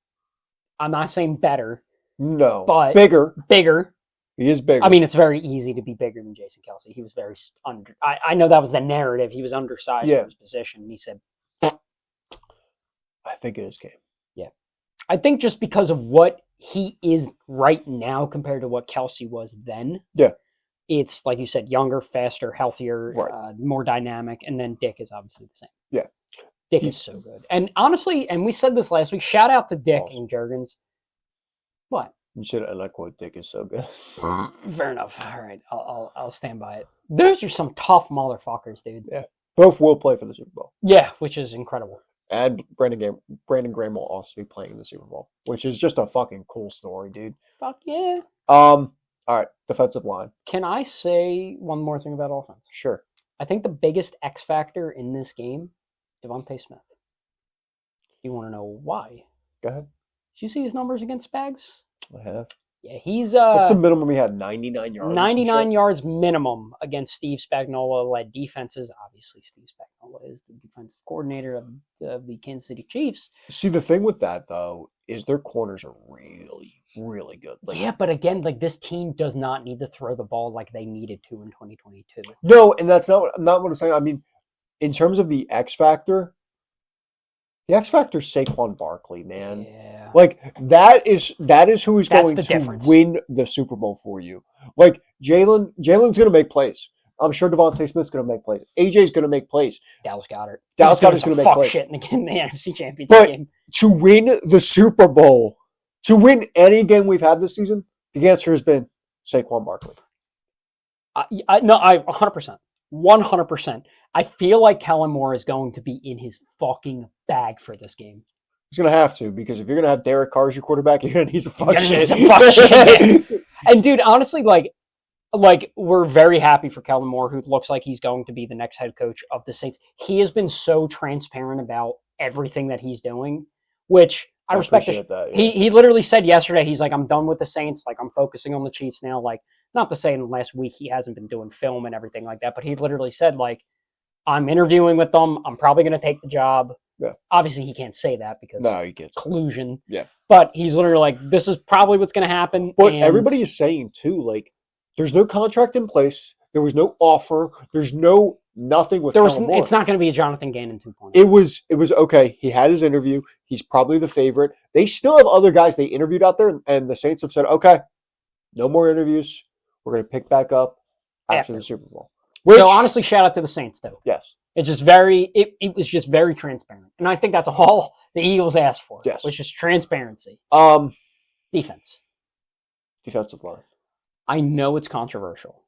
Speaker 2: I'm not saying better,
Speaker 1: No.
Speaker 2: But-
Speaker 1: bigger.
Speaker 2: bigger.
Speaker 1: He is bigger.
Speaker 2: I mean, it's very easy to be bigger than Jason Kelce. He was very under. I know that was the narrative. He was undersized
Speaker 1: Yeah.
Speaker 2: for his position. He said,
Speaker 1: I think it is game.
Speaker 2: I think just because of what he is right now compared to what Kelce was then.
Speaker 1: Yeah.
Speaker 2: It's like you said, younger, faster, healthier,
Speaker 1: Right.
Speaker 2: more dynamic, and then Dick is obviously the same.
Speaker 1: Yeah.
Speaker 2: Dick is so good. And honestly, and we said this last week, shout out to Dick
Speaker 1: Awesome.
Speaker 2: and Juergens. What?
Speaker 1: You should, and I quote, Dick is so good.
Speaker 2: Fair enough. All right, I'll stand by it. Those are some tough motherfuckers, dude.
Speaker 1: Yeah. Both will play for the Super Bowl.
Speaker 2: Yeah, which is incredible.
Speaker 1: And Brandon Graham will also be playing in the Super Bowl, which is just a fucking cool story, dude.
Speaker 2: Fuck yeah.
Speaker 1: All right, defensive line.
Speaker 2: Can I say one more thing about offense?
Speaker 1: Sure.
Speaker 2: I think the biggest X factor in this game, Devontae Smith. You want to know why?
Speaker 1: Go ahead.
Speaker 2: Did you see his numbers against Spags?
Speaker 1: I have.
Speaker 2: Yeah, he's
Speaker 1: What's the minimum he had? 99 yards.
Speaker 2: 99 yards minimum against Steve Spagnuolo-led defenses. Obviously, Steve Spagnuolo is the defensive coordinator of the Kansas City Chiefs.
Speaker 1: See, the thing with that, though, is their corners are really, really good. Like,
Speaker 2: Yeah, but again, like this team does not need to throw the ball like they needed to in 2022.
Speaker 1: No, and that's not what I'm saying. I mean, in terms of the X factor, the X factor is Saquon Barkley, man.
Speaker 2: Yeah.
Speaker 1: Like that is who is
Speaker 2: That's
Speaker 1: going
Speaker 2: the
Speaker 1: to
Speaker 2: difference.
Speaker 1: win the Super Bowl for you. Like Jalen's going to make plays. I'm sure Devontae Smith's going to make plays. AJ's going to make plays.
Speaker 2: Dallas Goedert.
Speaker 1: Dallas
Speaker 2: He was
Speaker 1: Goedert's
Speaker 2: doing
Speaker 1: gonna
Speaker 2: some
Speaker 1: make
Speaker 2: fuck
Speaker 1: plays.
Speaker 2: shit in the NFC Championship
Speaker 1: But-
Speaker 2: game.
Speaker 1: To win the Super Bowl, to win any game we've had this season, the answer has been Saquon Barkley.
Speaker 2: No, I 100%. 100%. I feel like Kellen Moore is going to be in his fucking bag for this game.
Speaker 1: He's going to have to, because if you're going to have Derek Carr as your quarterback, you're going to need some fuck
Speaker 2: You're gonna need
Speaker 1: shit.
Speaker 2: some fuck shit, And dude, honestly, like like, we're very happy for Kellen Moore, who looks like he's going to be the next head coach of the Saints. He has been so transparent about everything that he's doing, which I respect.
Speaker 1: appreciate that. Yeah.
Speaker 2: He literally said yesterday, he's like, I'm done with the Saints. Like, I'm focusing on the Chiefs now. Like, not to say in the last week he hasn't been doing film and everything like that, but he literally said, like, I'm interviewing with them. I'm probably going to take the job.
Speaker 1: Yeah.
Speaker 2: Obviously, he can't say that because
Speaker 1: No, he gets
Speaker 2: collusion.
Speaker 1: Yeah.
Speaker 2: But he's literally like, this is probably what's going to happen.
Speaker 1: But
Speaker 2: and
Speaker 1: everybody is saying too, like, there's no contract in place. There was no offer. There's no nothing with
Speaker 2: there was.
Speaker 1: Kellen Moore.
Speaker 2: It's not going to be a Jonathan Gannon 2.0.
Speaker 1: It was okay. He had his interview. He's probably the favorite. They still have other guys they interviewed out there, and the Saints have said, okay, no more interviews. We're going to pick back up after the Super Bowl. Which,
Speaker 2: So honestly, shout out to the Saints though.
Speaker 1: yes,
Speaker 2: It's just it was just very transparent, and I think that's all the Eagles asked for.
Speaker 1: Yes.
Speaker 2: Was just transparency. Defense.
Speaker 1: defensive line.
Speaker 2: I know it's controversial.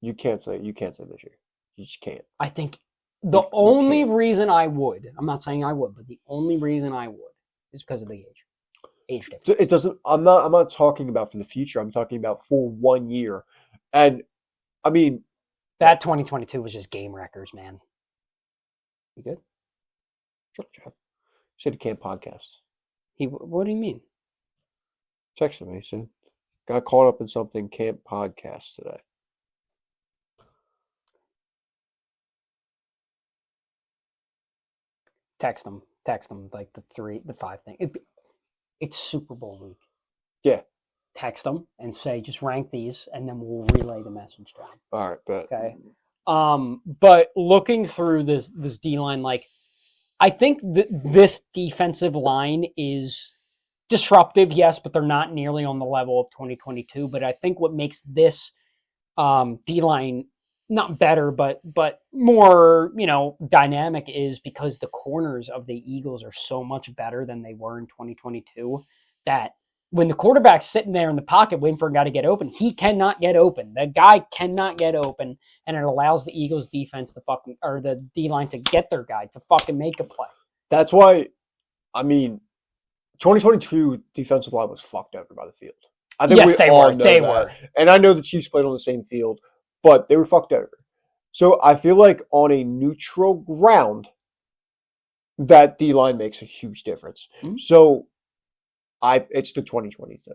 Speaker 1: You can't say this year. You just can't.
Speaker 2: I think the
Speaker 1: You
Speaker 2: only
Speaker 1: can't.
Speaker 2: reason I would, I'm not saying I would, but the only reason I would is because of the age difference.
Speaker 1: So it doesn't. I'm not talking about for the future. I'm talking about for 1 year, and I mean
Speaker 2: That 2022 was just game wreckers, man. You good?
Speaker 1: shut up, Jeff. Said he can't podcast.
Speaker 2: What do you mean?
Speaker 1: Texted me. He said got caught up in something. Can't podcast today.
Speaker 2: Text them like the 5 thing. It's Super Bowl week.
Speaker 1: Yeah.
Speaker 2: Text them and say just rank these, and then we'll relay the message to them.
Speaker 1: All right, but
Speaker 2: Okay. But looking through this D line, like, I think this defensive line is disruptive, yes, but they're not nearly on the level of 2022. But I think what makes this D line not better, but more, dynamic is because the corners of the Eagles are so much better than they were in 2022 that when the quarterback's sitting there in the pocket waiting for a guy to get open, he cannot get open. The guy cannot get open, and it allows the Eagles defense or the D-line to get their guy to fucking make a play.
Speaker 1: that's why. I mean, 2022 defensive line was fucked over by the field. I think
Speaker 2: Yes,
Speaker 1: we
Speaker 2: they
Speaker 1: all
Speaker 2: were.
Speaker 1: know
Speaker 2: They
Speaker 1: that.
Speaker 2: were.
Speaker 1: And I know the Chiefs played on the same field, but they were fucked over. So I feel like on a neutral ground, that D line makes a huge difference.
Speaker 2: Mhm.
Speaker 1: So it's the 2022.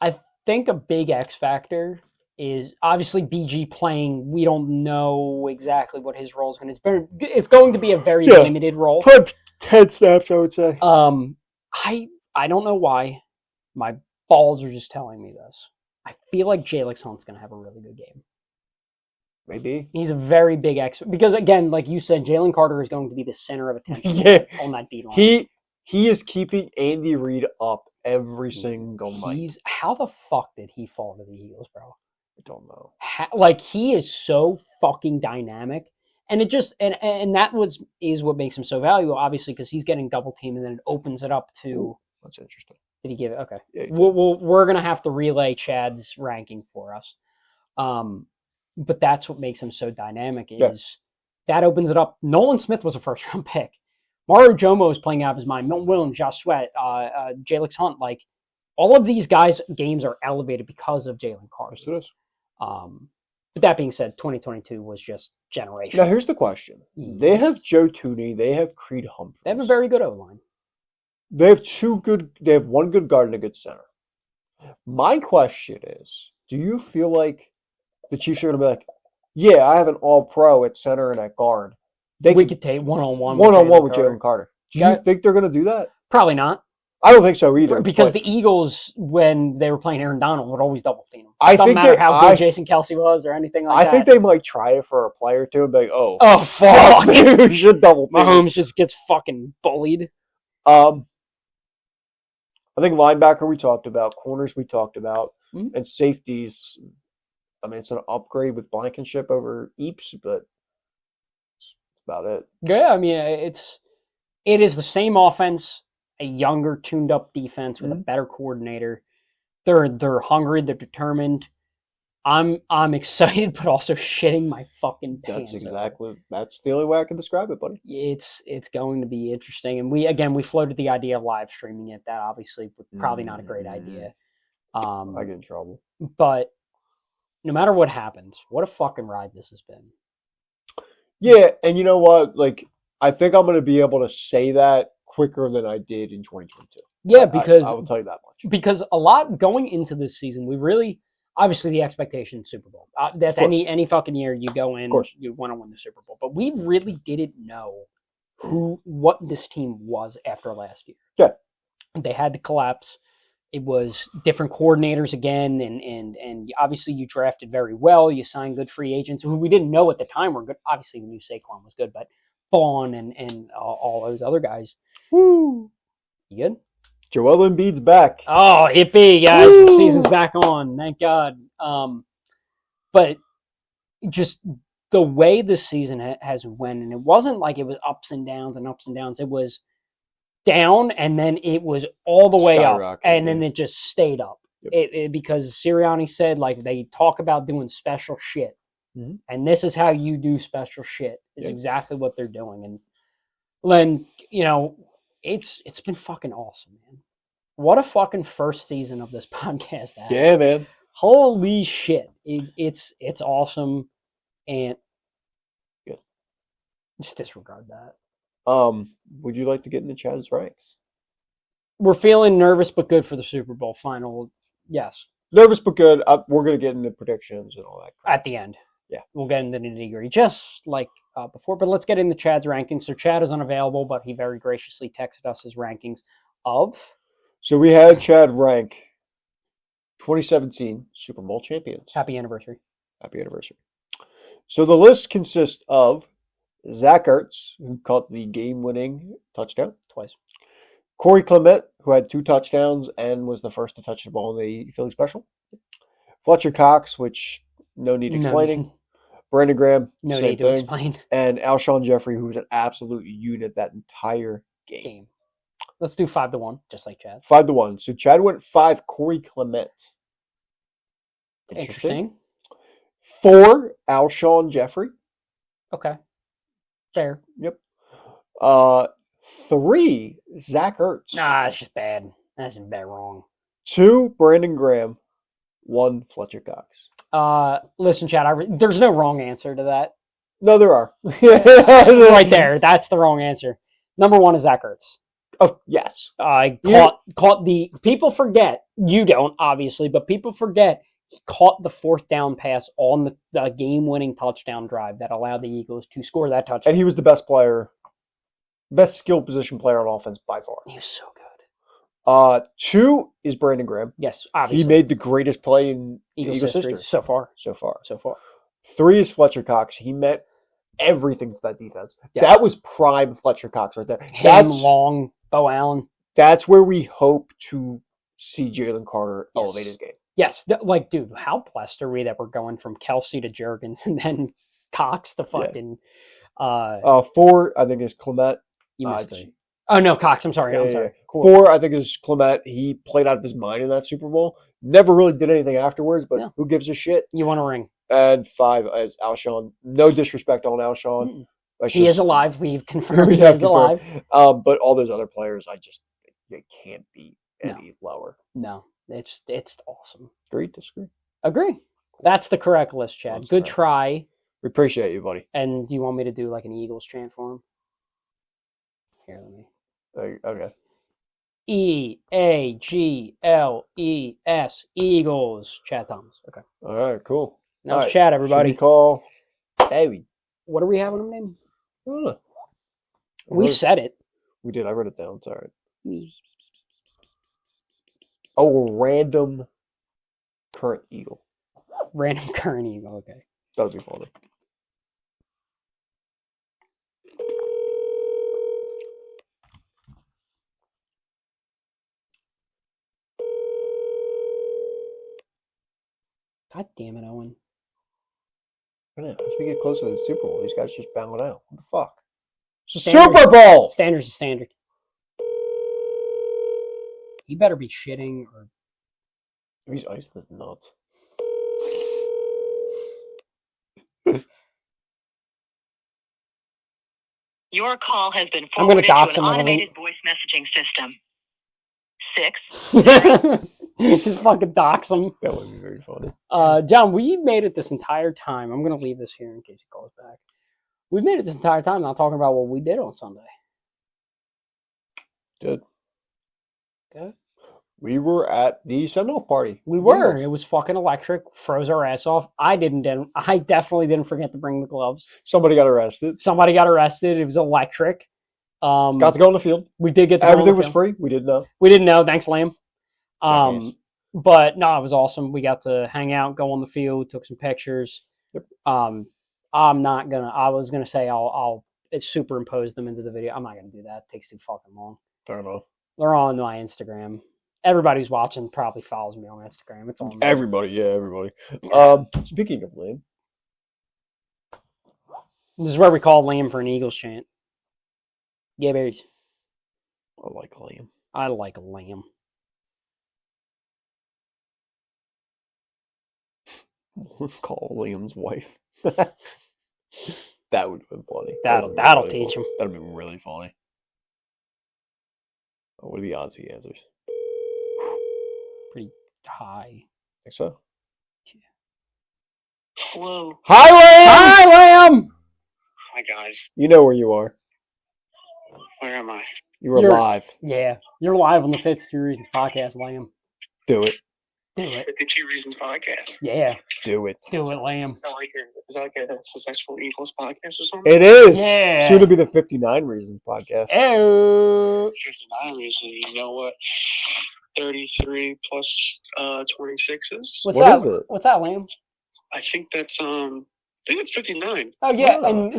Speaker 2: I think a big X factor is obviously BG playing. We don't know exactly what his role is going to be. It's going to be a very
Speaker 1: Yeah.
Speaker 2: limited role.
Speaker 1: Put 10 snaps, I would say.
Speaker 2: I don't know why. My balls are just telling me this. I feel like Jalen Hunt's going to have a really good game.
Speaker 1: Maybe.
Speaker 2: He's a very big X because, again, like you said, Jalen Carter is going to be the center of attention
Speaker 1: Yeah.
Speaker 2: on that D line.
Speaker 1: He is keeping Andy Reid up every single night.
Speaker 2: How the fuck did he fall to the Eagles, bro?
Speaker 1: I don't know.
Speaker 2: Like, he is so fucking dynamic, and it just and that is what makes him so valuable, obviously, because he's getting double teamed, and then it opens it up to.
Speaker 1: That's interesting.
Speaker 2: Did he give it? Okay,
Speaker 1: Yeah,
Speaker 2: we're gonna have to relay Chad's ranking for us. But that's what makes him so dynamic is that opens it up. Nolan Smith was a first round pick. Mario Jomo is playing out of his mind. Milton Williams, Josh Sweat, Jalen Hunt, like all of these guys' games are elevated because of Jalen Carter.
Speaker 1: Yes, it is.
Speaker 2: But that being said, 2022 was just generational.
Speaker 1: Now here's the question: they have Joe Tooney, they have Creed Humphreys.
Speaker 2: They have a very good O-line.
Speaker 1: They have one good guard and a good center. My question is, do you feel like the Chiefs are going to be like, yeah, I have an all-pro at center and at guard.
Speaker 2: We could take one-on-one
Speaker 1: with Jalen Carter. Do you
Speaker 2: Yeah.
Speaker 1: think they're going to do that?
Speaker 2: Probably not.
Speaker 1: I don't think so either.
Speaker 2: Because
Speaker 1: but
Speaker 2: the Eagles, when they were playing Aaron Donald, would always double team him.
Speaker 1: I
Speaker 2: Doesn't
Speaker 1: think
Speaker 2: matter
Speaker 1: they-
Speaker 2: how good Jason Kelsey was or anything like
Speaker 1: I
Speaker 2: that.
Speaker 1: think they might try it for a play or two and be like, oh
Speaker 2: fuck.
Speaker 1: maybe we should double team.
Speaker 2: Mahomes just gets fucking bullied.
Speaker 1: I think linebacker we talked about, corners we talked about,
Speaker 2: Mhm.
Speaker 1: and safeties. I mean, it's an upgrade with Blankenship over Eaps, but that's about it.
Speaker 2: Yeah, I mean, it is the same offense, a younger, tuned-up defense with a better coordinator. They're hungry, they're determined. I'm excited, but also shitting my fucking pants.
Speaker 1: That's the only way I can describe it, buddy.
Speaker 2: It's going to be interesting, and we floated the idea of live streaming it. That obviously was probably not a great idea.
Speaker 1: I get in trouble.
Speaker 2: But no matter what happens, what a fucking ride this has been.
Speaker 1: Yeah, and you know what? Like, I think I'm going to be able to say that quicker than I did in 2022.
Speaker 2: Yeah, because
Speaker 1: I will tell you that much.
Speaker 2: Because a lot going into this season, we really obviously the expectation Super Bowl. That's any fucking year you go in, you want to win the Super Bowl. But we really didn't know what this team was after last year.
Speaker 1: Yeah,
Speaker 2: they had to collapse. It was different coordinators again, and obviously you drafted very well. You signed good free agents who we didn't know at the time were good. Obviously, we knew Saquon was good, but Vaughn and all those other guys.
Speaker 1: Woo!
Speaker 2: You good?
Speaker 1: Joel Embiid's back.
Speaker 2: Oh, hippie, guys. Woo! Season's back on. Thank God. But just the way this season has went, and it wasn't like it was ups and downs and ups and downs. It was down, and then it was all the way up, and then it just stayed up. Yep. Because Sirianni said, like, they talk about doing special shit, and this is how you do special shit. Is exactly what they're doing. And Len, it's been fucking awesome, man. What a fucking first season of this podcast.
Speaker 1: Yeah, man.
Speaker 2: Holy shit. It's awesome. And just disregard that.
Speaker 1: Would you like to get into Chad's ranks?
Speaker 2: We're feeling nervous but good for the Super Bowl final. Yes.
Speaker 1: Nervous but good. We're going to get into predictions and all that crap.
Speaker 2: At the end.
Speaker 1: Yeah.
Speaker 2: We'll get into the nitty-gritty just like before. But let's get into Chad's rankings. So Chad is unavailable, but he very graciously texted us his rankings of...
Speaker 1: So we had Chad rank 2017 Super Bowl champions.
Speaker 2: Happy anniversary.
Speaker 1: Happy anniversary. So the list consists of Zach Ertz, who caught the game-winning touchdown.
Speaker 2: Twice.
Speaker 1: Corey Clement, who had 2 touchdowns and was the first to touch the ball in the Philly special. Fletcher Cox, which no need explaining.
Speaker 2: No.
Speaker 1: Brandon Graham,
Speaker 2: no
Speaker 1: same
Speaker 2: need
Speaker 1: thing.
Speaker 2: to explain.
Speaker 1: And Alshon Jeffrey, who was an absolute unit that entire game.
Speaker 2: Let's do 5-1, just like Chad.
Speaker 1: 5-1. So Chad went 5. Corey Clement.
Speaker 2: Interesting.
Speaker 1: 4. Alshon Jeffrey.
Speaker 2: Okay. Fair.
Speaker 1: Yep. 3. Zach Ertz.
Speaker 2: Nah, it's just bad. That's bad wrong.
Speaker 1: 2. Brandon Graham. 1. Fletcher Cox.
Speaker 2: Listen, Chad, there's no wrong answer to that.
Speaker 1: No, there are.
Speaker 2: Right there. That's the wrong answer. Number 1 is Zach Ertz.
Speaker 1: Oh, yes.
Speaker 2: Caught the... People forget. You don't, obviously, but people forget he caught the 4th down pass on the game-winning touchdown drive that allowed the Eagles to score that touchdown.
Speaker 1: And he was the best player, best skill position player on offense by far.
Speaker 2: He was so good.
Speaker 1: 2 is Brandon Graham.
Speaker 2: Yes, obviously.
Speaker 1: He made the greatest play in Eagles history.
Speaker 2: So far.
Speaker 1: 3 is Fletcher Cox. He meant everything to that defense.
Speaker 2: Yes.
Speaker 1: That was prime Fletcher Cox right there.
Speaker 2: That's long, Bo Allen.
Speaker 1: That's where we hope to see Jalen Carter elevate his game.
Speaker 2: Yes, dude, how blessed are we that we're going from Kelsey to Juergens and then Cox to fucking...
Speaker 1: 4, I think, is Clement.
Speaker 2: You missed it. Oh, no, Cox. I'm sorry.
Speaker 1: Cool. 4, I think, is Clement. He played out of his mind in that Super Bowl. Never really did anything afterwards, but who gives a shit?
Speaker 2: You want a ring.
Speaker 1: And 5 is Alshon. No disrespect on Alshon.
Speaker 2: He is alive. We've confirmed he is alive.
Speaker 1: But all those other players, it can't be any lower.
Speaker 2: No, it's awesome.
Speaker 1: Agree? Disagree?
Speaker 2: Agree. Cool. That's the correct list, Chad. That's good try.
Speaker 1: We appreciate you, buddy.
Speaker 2: And do you want me to do like an Eagles chant for him? Here, let me.
Speaker 1: Okay.
Speaker 2: EAGLES, Eagles. Chad Thomas. Okay.
Speaker 1: All right, cool.
Speaker 2: Now it's Chad, everybody.
Speaker 1: Should we call David?
Speaker 2: What are we having him name?
Speaker 1: I don't know.
Speaker 2: We said it.
Speaker 1: We did. I wrote it down. It's all right. Oh, random current Eagle.
Speaker 2: Random current Eagle. Okay.
Speaker 1: That would be funny.
Speaker 2: God damn it, Owen.
Speaker 1: As we get closer to the Super Bowl, these guys just bowing out. What the fuck? It's a Super Bowl!
Speaker 2: Standard's a standard. You better be shitting or...
Speaker 1: He's icing his nuts.
Speaker 3: Your call has been forwarded to an automated voice messaging system. 6
Speaker 2: Just fucking dox him.
Speaker 1: That would be very funny.
Speaker 2: John, we made it this entire time. I'm going to leave this here in case he calls back. We made it this entire time not talking about what we did on Sunday.
Speaker 1: Did.
Speaker 2: Okay.
Speaker 1: We were at the send-off party.
Speaker 2: We were.
Speaker 1: Eagles.
Speaker 2: It was fucking electric. Froze our ass off. I definitely didn't forget to bring the gloves.
Speaker 1: Somebody got arrested.
Speaker 2: Somebody got arrested. It was electric.
Speaker 1: Got to go on the field.
Speaker 2: We did get to
Speaker 1: Everything was free. We didn't know.
Speaker 2: We didn't know. Thanks, Lamb.
Speaker 1: Jackass.
Speaker 2: But no, it was awesome. We got to hang out, go on the field, took some pictures.
Speaker 1: Yep.
Speaker 2: I was gonna say I'll superimpose them into the video. I'm not gonna do that. It takes too fucking long.
Speaker 1: Fair enough.
Speaker 2: They're on my Instagram. Everybody's watching probably follows me on Instagram. It's on there.
Speaker 1: Everybody. Speaking of Liam,
Speaker 2: This is where we call Liam for an Eagles chant. Yeah, berries.
Speaker 1: I like Liam.
Speaker 2: I like Liam.
Speaker 1: Call Liam's wife. That would have been funny.
Speaker 2: That'll
Speaker 1: really
Speaker 2: teach
Speaker 1: funny.
Speaker 2: him.
Speaker 1: That'd be really funny. Oh, what are the odds he answers?
Speaker 2: Pretty high.
Speaker 1: Think so?
Speaker 3: Hello.
Speaker 1: Hi, Liam!
Speaker 2: Hi, Liam!
Speaker 3: Hi, guys.
Speaker 1: You know where you are.
Speaker 3: Where am I?
Speaker 1: You were
Speaker 2: You're-
Speaker 1: live.
Speaker 2: Yeah, you're live on the 52 Reasons podcast, Liam.
Speaker 1: Do it.
Speaker 2: Do it.
Speaker 3: 52 Reasons Podcast.
Speaker 2: Yeah,
Speaker 1: Do it.
Speaker 2: do it, Liam.
Speaker 3: Is that like a successful Eagles podcast or something?
Speaker 1: It is.
Speaker 2: Yeah.
Speaker 1: Soon to be the 59 Reasons podcast.
Speaker 2: Oh,
Speaker 3: 59 Reasons. You know what? 33 plus 26 is?
Speaker 2: what's
Speaker 1: What
Speaker 2: that?
Speaker 1: is it?
Speaker 2: What's that, Liam?
Speaker 3: I think that's 59.
Speaker 2: Oh yeah,
Speaker 1: Oh.
Speaker 2: and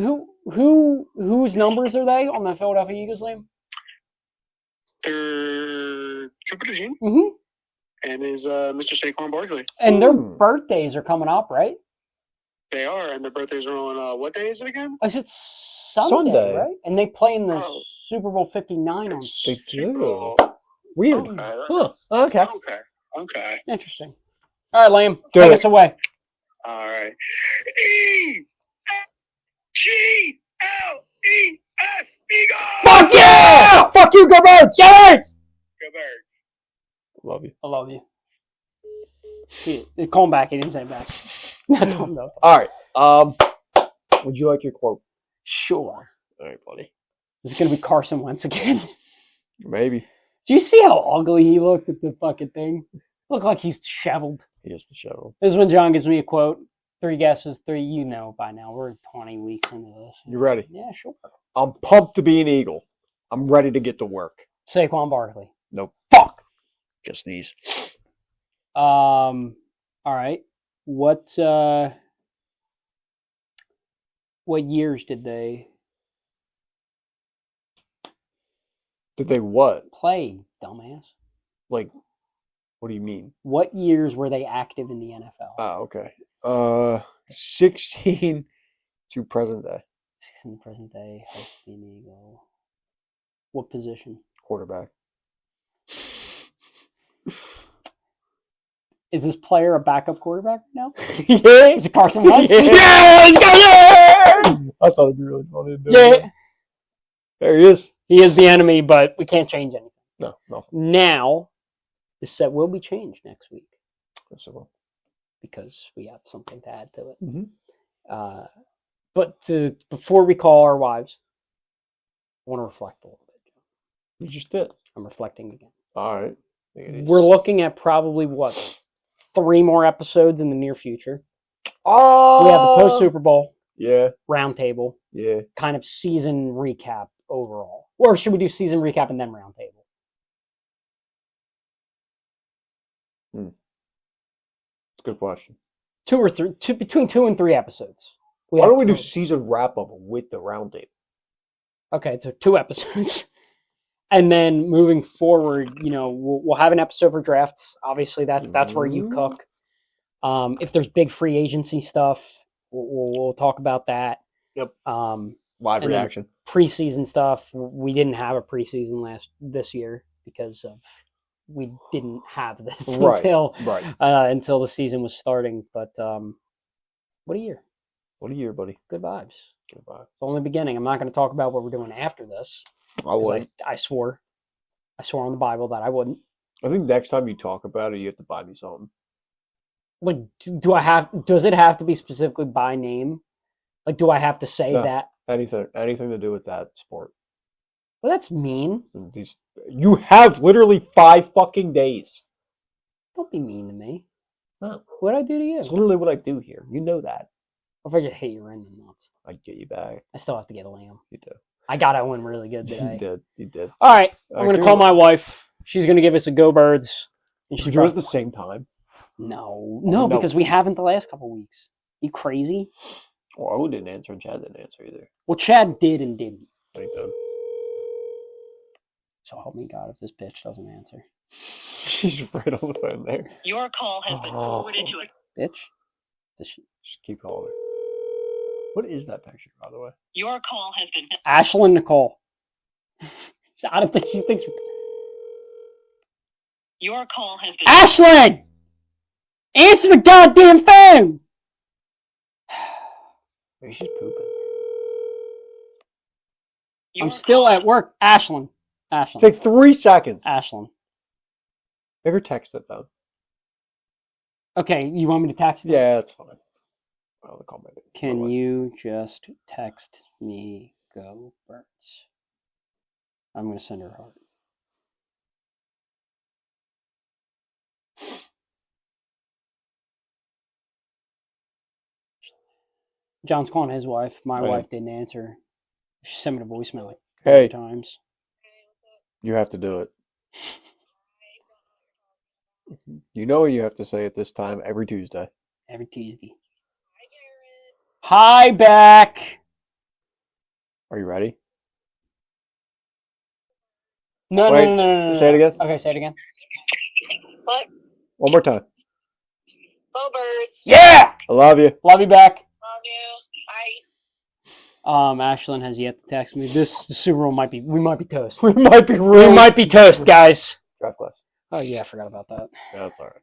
Speaker 2: whose numbers are they on the Philadelphia Eagles, Liam?
Speaker 3: They're Cooper DeJean
Speaker 2: Mm-hmm.
Speaker 3: and is Mr. Saquon Barkley.
Speaker 2: And their
Speaker 1: Hmm.
Speaker 2: birthdays are coming up, right?
Speaker 3: They are, and their birthdays are on what day is it again?
Speaker 2: I said Sunday,
Speaker 1: Sunday.
Speaker 2: right? And they play in the
Speaker 3: Oh.
Speaker 2: Super Bowl 59 on.
Speaker 3: Super Bowl.
Speaker 1: Weird.
Speaker 3: Okay.
Speaker 1: Huh. Okay.
Speaker 3: Okay.
Speaker 2: Interesting. All right, Liam,
Speaker 1: Do
Speaker 2: take
Speaker 1: it.
Speaker 2: us away.
Speaker 3: All right. EGLES Eagles.
Speaker 1: Fuck yeah! Fuck you, go Birds!
Speaker 2: Go Birds!
Speaker 3: Go Birds.
Speaker 1: Love you.
Speaker 2: I love you. Call him back. He didn't say it back. I told him no.
Speaker 1: All right. Would you like your quote?
Speaker 2: Sure.
Speaker 1: All right, buddy.
Speaker 2: Is it going to be Carson Wentz again?
Speaker 1: Maybe.
Speaker 2: Do you see how ugly he looked at the fucking thing? Looked like he's disheveled.
Speaker 1: He is the show.
Speaker 2: This is when John gives me a quote. 3 guesses, 3. You know by now. We're 20 weeks into this.
Speaker 1: You ready?
Speaker 2: Yeah, sure.
Speaker 1: I'm pumped to be an Eagle. I'm ready to get to work.
Speaker 2: Saquon Barkley.
Speaker 1: Nope.
Speaker 2: Fuck.
Speaker 1: Just these.
Speaker 2: All right. What years did they
Speaker 1: Did they what?
Speaker 2: play, dumbass?
Speaker 1: Like, what do you mean?
Speaker 2: What years were they active in the NFL?
Speaker 1: Oh, okay. 16 to present day.
Speaker 2: In the present day, healthy Eagle. What position?
Speaker 1: Quarterback.
Speaker 2: Is this player a backup quarterback now?
Speaker 1: Yeah.
Speaker 2: Is it Carson Wentz?
Speaker 1: Yeah, let's go, yeah! I thought it'd be really funny to do
Speaker 2: Yeah.
Speaker 1: that. There he is.
Speaker 2: He is the enemy, but we can't change anything.
Speaker 1: No, nothing.
Speaker 2: Now, the set will be changed next week
Speaker 1: Yes, it will.
Speaker 2: because we have something to add to it.
Speaker 1: Mhm.
Speaker 2: But before we call our wives, I want to reflect a little bit.
Speaker 1: You just did.
Speaker 2: I'm reflecting again.
Speaker 1: All right. It is.
Speaker 2: We're looking at probably, 3 more episodes in the near future.
Speaker 1: Oh!
Speaker 2: We have the post-Super Bowl
Speaker 1: Yeah,
Speaker 2: roundtable,
Speaker 1: yeah.
Speaker 2: kind of season recap overall. Or should we do season recap and then roundtable?
Speaker 1: It's a good question.
Speaker 2: 2 or 3, between 2 and 3 episodes.
Speaker 1: Why
Speaker 2: have
Speaker 1: don't we do
Speaker 2: to-
Speaker 1: season wrap up with the roundtable?
Speaker 2: Okay, so 2 episodes. And then moving forward, we'll have an episode for drafts. Obviously, that's where you cook. If there's big free agency stuff, we'll talk about that.
Speaker 1: Yep.
Speaker 2: Um,
Speaker 1: Live
Speaker 2: And then-
Speaker 1: reaction.
Speaker 2: preseason stuff, we didn't have a preseason this year because of we didn't have this
Speaker 1: Right.
Speaker 2: until
Speaker 1: Right.
Speaker 2: the season was starting. But what a year!
Speaker 1: What a year, buddy.
Speaker 2: Good vibes.
Speaker 1: Goodbye.
Speaker 2: It's only the beginning. I'm not going to talk about what we're doing after this.
Speaker 1: I
Speaker 2: 'Cause
Speaker 1: would.
Speaker 2: I swore on the Bible that I wouldn't.
Speaker 1: I think next time you talk about it, you have to buy me something.
Speaker 2: Like, do I have? Does it have to be specifically by name? Like, do I have to say
Speaker 1: No.
Speaker 2: that?
Speaker 1: Anything to do with that sport.
Speaker 2: Well, that's mean.
Speaker 1: You have literally 5 fucking days.
Speaker 2: Don't be mean to me.
Speaker 1: No.
Speaker 2: What'd I do to you?
Speaker 1: It's literally what I do here. You know that.
Speaker 2: Or if I just hit you right in the nuts,
Speaker 1: I'd get you back.
Speaker 2: I still have to get a lamb.
Speaker 1: You do.
Speaker 2: I got that one really good today.
Speaker 1: You did.
Speaker 2: All right, I'm
Speaker 1: Alright,
Speaker 2: gonna
Speaker 1: give
Speaker 2: call
Speaker 1: me-
Speaker 2: my wife. She's gonna give us a go birds. And
Speaker 1: Should
Speaker 2: she's
Speaker 1: we do it at
Speaker 2: probably-
Speaker 1: the same time?
Speaker 2: no,
Speaker 1: No.
Speaker 2: because we haven't the last couple weeks. You crazy?
Speaker 1: Well, Owen didn't answer and Chad didn't answer either.
Speaker 2: Well, Chad did and didn't.
Speaker 1: But he did.
Speaker 2: So help me God if this bitch doesn't answer.
Speaker 1: She's right on the phone there.
Speaker 3: Your call has been forwarded to a
Speaker 2: Bitch. Does she?
Speaker 1: Just keep calling her. What is that picture, by the way?
Speaker 3: Your call has been
Speaker 2: Ashlyn Nicole. I don't think she thinks.
Speaker 3: Your call has been
Speaker 2: Ashlyn! Answer the goddamn phone!
Speaker 1: Maybe she's pooping.
Speaker 3: Your
Speaker 2: I'm still
Speaker 3: call-
Speaker 2: at work. Ashlyn. Ashlyn.
Speaker 1: Take 3 seconds.
Speaker 2: Ashlyn.
Speaker 1: Make her text it, though.
Speaker 2: Okay, you want me to text it?
Speaker 1: Yeah, that's fine. I'll call my
Speaker 2: Can
Speaker 1: wife.
Speaker 2: you just text me go birds? I'm going to send her a heart. John's calling his wife. My
Speaker 1: Right.
Speaker 2: wife didn't answer. She sent me a voicemail like
Speaker 1: Hey,
Speaker 2: 3 times.
Speaker 1: you have to do it. You know you have to say it this time every Tuesday.
Speaker 2: Every Tuesday. Hi, Beck.
Speaker 1: Are you ready?
Speaker 2: No,
Speaker 1: Wait,
Speaker 2: no, no, no, no, no.
Speaker 1: say it again.
Speaker 2: Okay, say it again.
Speaker 3: What?
Speaker 1: One more time.
Speaker 3: Go birds.
Speaker 2: Yeah!
Speaker 1: I love you.
Speaker 2: Love you, Beck.
Speaker 3: Love you. Bye.
Speaker 2: Ashlyn has yet to text me. This Super Bowl might be, we might be toast.
Speaker 1: We might be
Speaker 2: We
Speaker 1: really
Speaker 2: might be toast, guys.
Speaker 1: draft class.
Speaker 2: Oh, yeah, I forgot about that.
Speaker 1: Yeah, that's all right.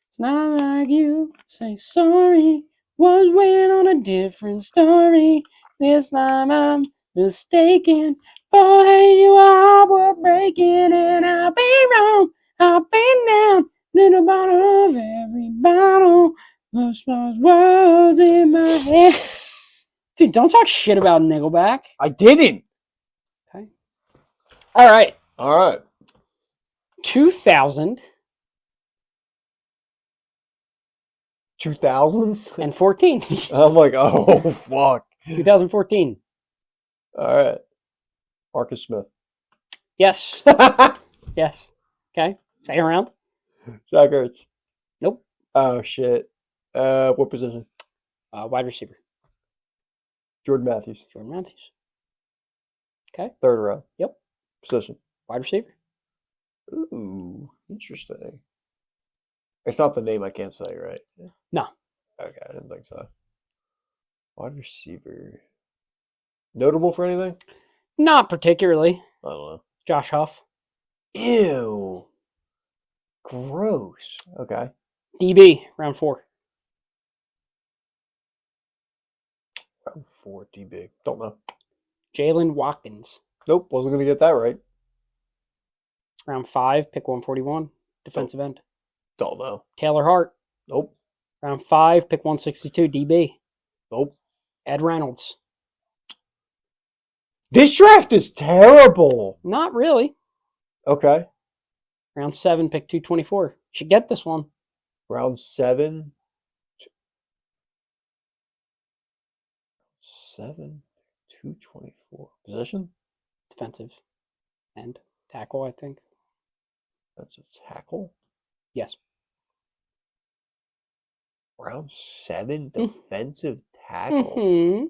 Speaker 2: It's not like you say sorry. Was waiting on a different story. This time I'm mistaken. For hate you, I was breaking, and I've been wrong. I've been down in the bottom of every bottle. Those words in my head. Dude, don't talk shit about Nickelback.
Speaker 1: I didn't.
Speaker 2: All right,
Speaker 1: All right.
Speaker 2: 2014.
Speaker 1: 2000? I'm like, oh, fuck.
Speaker 2: 2014.
Speaker 1: All right. Marcus Smith.
Speaker 2: Yes.
Speaker 1: Zach
Speaker 2: Yes. Okay. Say around.
Speaker 1: Ertz.
Speaker 2: Nope.
Speaker 1: Oh, shit. What position?
Speaker 2: Wide receiver.
Speaker 1: Jordan Matthews.
Speaker 2: Jordan Matthews. Okay.
Speaker 1: 3rd round.
Speaker 2: Yep.
Speaker 1: Position.
Speaker 2: Wide receiver.
Speaker 1: Ooh, interesting. It's not the name I can't say, right?
Speaker 2: No.
Speaker 1: Okay, I didn't think so. Wide receiver. Notable for anything?
Speaker 2: Not particularly.
Speaker 1: I don't know.
Speaker 2: Josh Huff.
Speaker 1: Ew. Gross. Okay.
Speaker 2: DB. Round 4.
Speaker 1: Round 4 DB. Don't know.
Speaker 2: Jalen Watkins.
Speaker 1: Nope, wasn't going to get that right.
Speaker 2: Round 5. Pick 141. Defensive end.
Speaker 1: Don't know.
Speaker 2: Taylor Hart.
Speaker 1: Nope.
Speaker 2: Round 5. Pick 162. DB.
Speaker 1: Nope.
Speaker 2: Ed Reynolds.
Speaker 1: This draft is terrible.
Speaker 2: Not really.
Speaker 1: Okay.
Speaker 2: Round 7. Pick 224. Should get this one.
Speaker 1: Round 7. 224. Position?
Speaker 2: Defensive end. Tackle, I think.
Speaker 1: That's a tackle.
Speaker 2: Yes.
Speaker 1: Round 7 defensive tackle.
Speaker 2: Mm-hmm.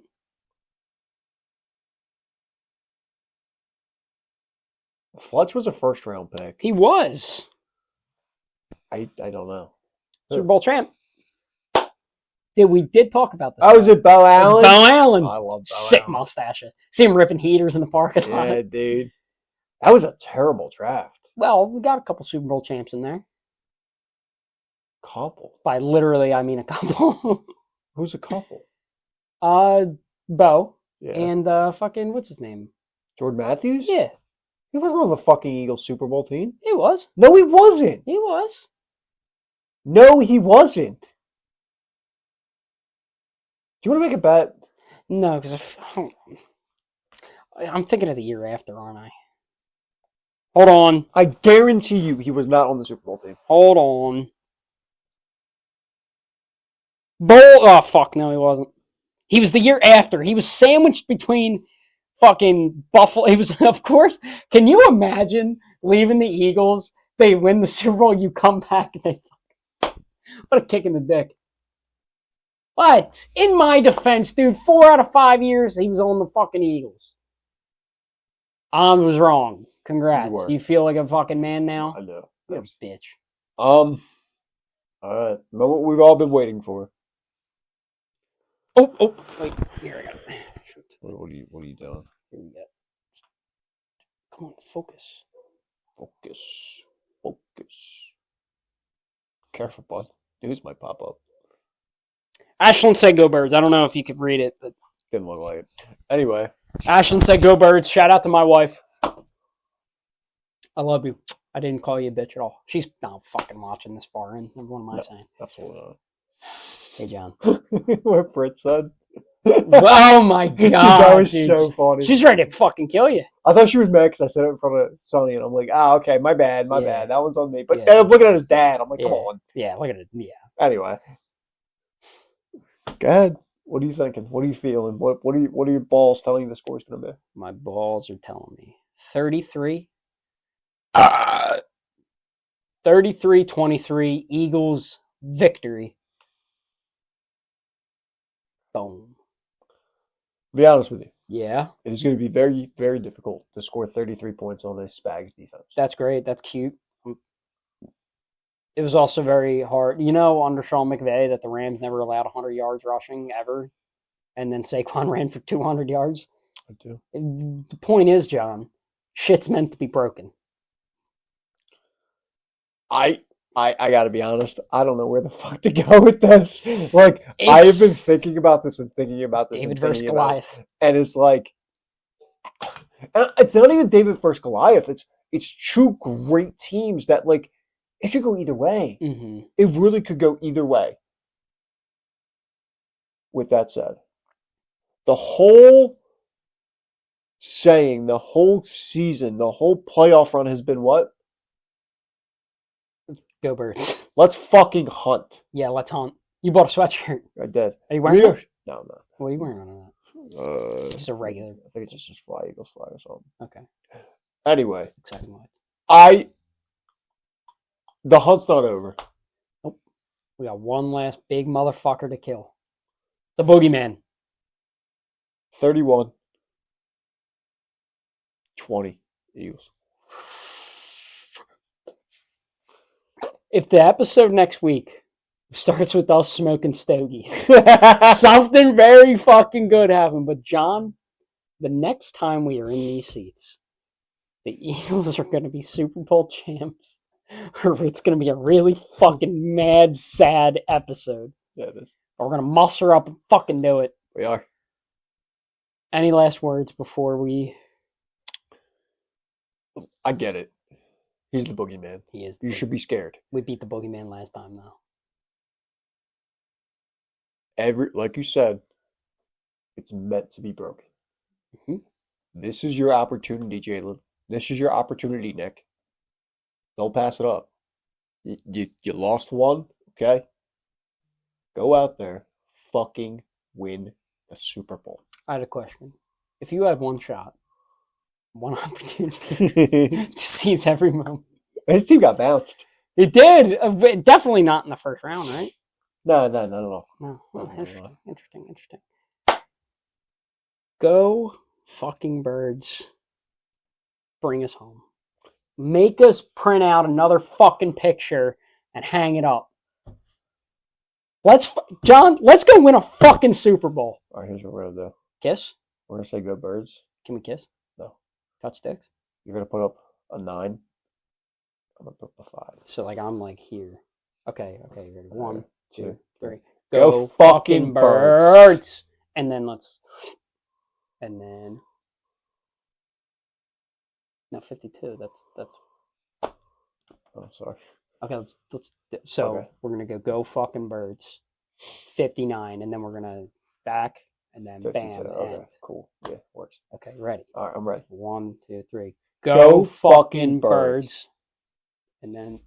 Speaker 1: Fletch was a 1st round pick.
Speaker 2: He was.
Speaker 1: I don't know.
Speaker 2: Super Bowl champ. We did talk about this.
Speaker 1: Oh, is it Bo
Speaker 2: It's
Speaker 1: Allen?
Speaker 2: Bo Allen.
Speaker 1: I love Bo
Speaker 2: Sick
Speaker 1: Allen.
Speaker 2: mustache. See him ripping heaters in the parking lot.
Speaker 1: Yeah, dude. That was a terrible draft.
Speaker 2: Well, we got a couple Super Bowl champs in there.
Speaker 1: Couple.
Speaker 2: By literally, I mean a couple.
Speaker 1: Who's a couple?
Speaker 2: Bo
Speaker 1: Yeah.
Speaker 2: and fucking what's his name?
Speaker 1: Jordan Matthews?
Speaker 2: Yeah,
Speaker 1: He wasn't on the fucking Eagles Super Bowl team.
Speaker 2: He was.
Speaker 1: No, he wasn't.
Speaker 2: He was.
Speaker 1: No, he wasn't. Do you want to make a bet?
Speaker 2: No, because I'm thinking of the year after, aren't I? Hold on.
Speaker 1: I guarantee you he was not on the Super Bowl team.
Speaker 2: Hold on. Oh, fuck. No, he wasn't. He was the year after. He was sandwiched between fucking Buffalo. He was, of course. Can you imagine leaving the Eagles? They win the Super Bowl. You come back and they. What a kick in the dick. But in my defense, dude, 4 out of 5 years he was on the fucking Eagles. I was wrong. Congrats. You feel like a fucking man now?
Speaker 1: I know.
Speaker 2: You bitch.
Speaker 1: All right. Moment we've all been waiting for.
Speaker 2: Oh, wait. Here I got it.
Speaker 1: What are you doing?
Speaker 2: Here we go. Come on, focus.
Speaker 1: Focus. Careful, bud. News might pop up.
Speaker 2: Ashland said go Birds. I don't know if you could read it, but
Speaker 1: Didn't look like it. Anyway.
Speaker 2: Ashland said go Birds. Shout out to my wife. I love you. I didn't call you a bitch at all. She's not fucking watching this far in. What am I saying?
Speaker 1: Absolutely not.
Speaker 2: Hey, John.
Speaker 1: What Britt said.
Speaker 2: Oh my god.
Speaker 1: That was
Speaker 2: dude.
Speaker 1: so funny.
Speaker 2: She's ready to fucking kill you.
Speaker 1: I thought she was mad because I said it in front of Sonny, and I'm like, okay, my bad.
Speaker 2: Yeah.
Speaker 1: That one's on me. But
Speaker 2: Yeah.
Speaker 1: looking at his dad, I'm like, come
Speaker 2: Yeah.
Speaker 1: on.
Speaker 2: Yeah, look at it. Yeah.
Speaker 1: Anyway. Go ahead. What are you thinking? What are you feeling? What are your balls telling you the score's going to be?
Speaker 2: My balls are telling me 33. 33-23 Eagles victory. Boom.
Speaker 1: To be honest with you,
Speaker 2: Yeah,
Speaker 1: it is going to be very, very difficult to score 33 points on a Spags defense.
Speaker 2: that's great. That's cute. It was also very hard. You know, under Sean McVay, that the Rams never allowed 100 yards rushing ever. And then Saquon ran for 200 yards.
Speaker 1: I do.
Speaker 2: The point is, John, shit's meant to be broken.
Speaker 1: I gotta be honest. I don't know where the fuck to go with this. Like, I have been thinking about this and thinking about this.
Speaker 2: David
Speaker 1: and
Speaker 2: versus
Speaker 1: thinking about
Speaker 2: Goliath.
Speaker 1: it. And it's like, it's not even David versus Goliath. It's two great teams that, like, it could go either way.
Speaker 2: Mm-hmm.
Speaker 1: It really could go either way. With that said, the whole saying, the whole season, the whole playoff run has been what?
Speaker 2: Go Birds.
Speaker 1: Let's fucking hunt.
Speaker 2: Yeah, let's hunt. You bought a sweatshirt.
Speaker 1: I did.
Speaker 2: Are you wearing it?
Speaker 1: No.
Speaker 2: What are you wearing on that? Just a regular.
Speaker 1: I think it's just Fly Eagles flag or something.
Speaker 2: Okay.
Speaker 1: Anyway,
Speaker 2: Exciting life.
Speaker 1: the hunt's not over.
Speaker 2: Nope. We got one last big motherfucker to kill. The Boogeyman.
Speaker 1: 31-20 Eagles.
Speaker 2: If the episode next week starts with us smoking stogies, something very fucking good happened. But John, the next time we are in these seats, the Eagles are going to be Super Bowl champs, or it's going to be a really fucking mad, sad episode.
Speaker 1: Yeah, it is.
Speaker 2: We're going to muster up and fucking do it.
Speaker 1: We are.
Speaker 2: Any last words before we...
Speaker 1: I get it. He's the boogeyman.
Speaker 2: He is.
Speaker 1: You should be scared.
Speaker 2: We beat the Boogeyman last time, though.
Speaker 1: Like you said, it's meant to be broken.
Speaker 2: Mm-hmm.
Speaker 1: This is your opportunity, Jalen. This is your opportunity, Nick. Don't pass it up. You lost one, okay? Go out there, fucking win the Super Bowl.
Speaker 2: I had a question. If you had one shot, one opportunity to seize every moment.
Speaker 1: His team got bounced.
Speaker 2: It did. Definitely not in the first round, right?
Speaker 1: No, not at all.
Speaker 2: No.
Speaker 1: No,
Speaker 2: Interesting. Go fucking Birds. Bring us home. Make us print out another fucking picture and hang it up. John, let's go win a fucking Super Bowl.
Speaker 1: All right, here's what we're going to do.
Speaker 2: Kiss?
Speaker 1: We're going to say go Birds.
Speaker 2: Can we kiss?
Speaker 1: No.
Speaker 2: Touch sticks?
Speaker 1: You're going to put up a 9. I'm going to put up a 5.
Speaker 2: So, like, I'm, like, here. Okay, ready. 1, 2, 3.
Speaker 1: Go fucking Birds.
Speaker 2: And then let's... And then... No, 52. That's
Speaker 1: Oh, sorry.
Speaker 2: okay. So
Speaker 1: Okay.
Speaker 2: we're gonna go fucking birds. 59, and then we're gonna back, and then
Speaker 1: 52.
Speaker 2: bam.
Speaker 1: Okay,
Speaker 2: End.
Speaker 1: cool. Yeah, works.
Speaker 2: Okay, ready.
Speaker 1: All right, I'm ready.
Speaker 2: 1, 2, 3.
Speaker 1: Go fucking
Speaker 2: birds. And then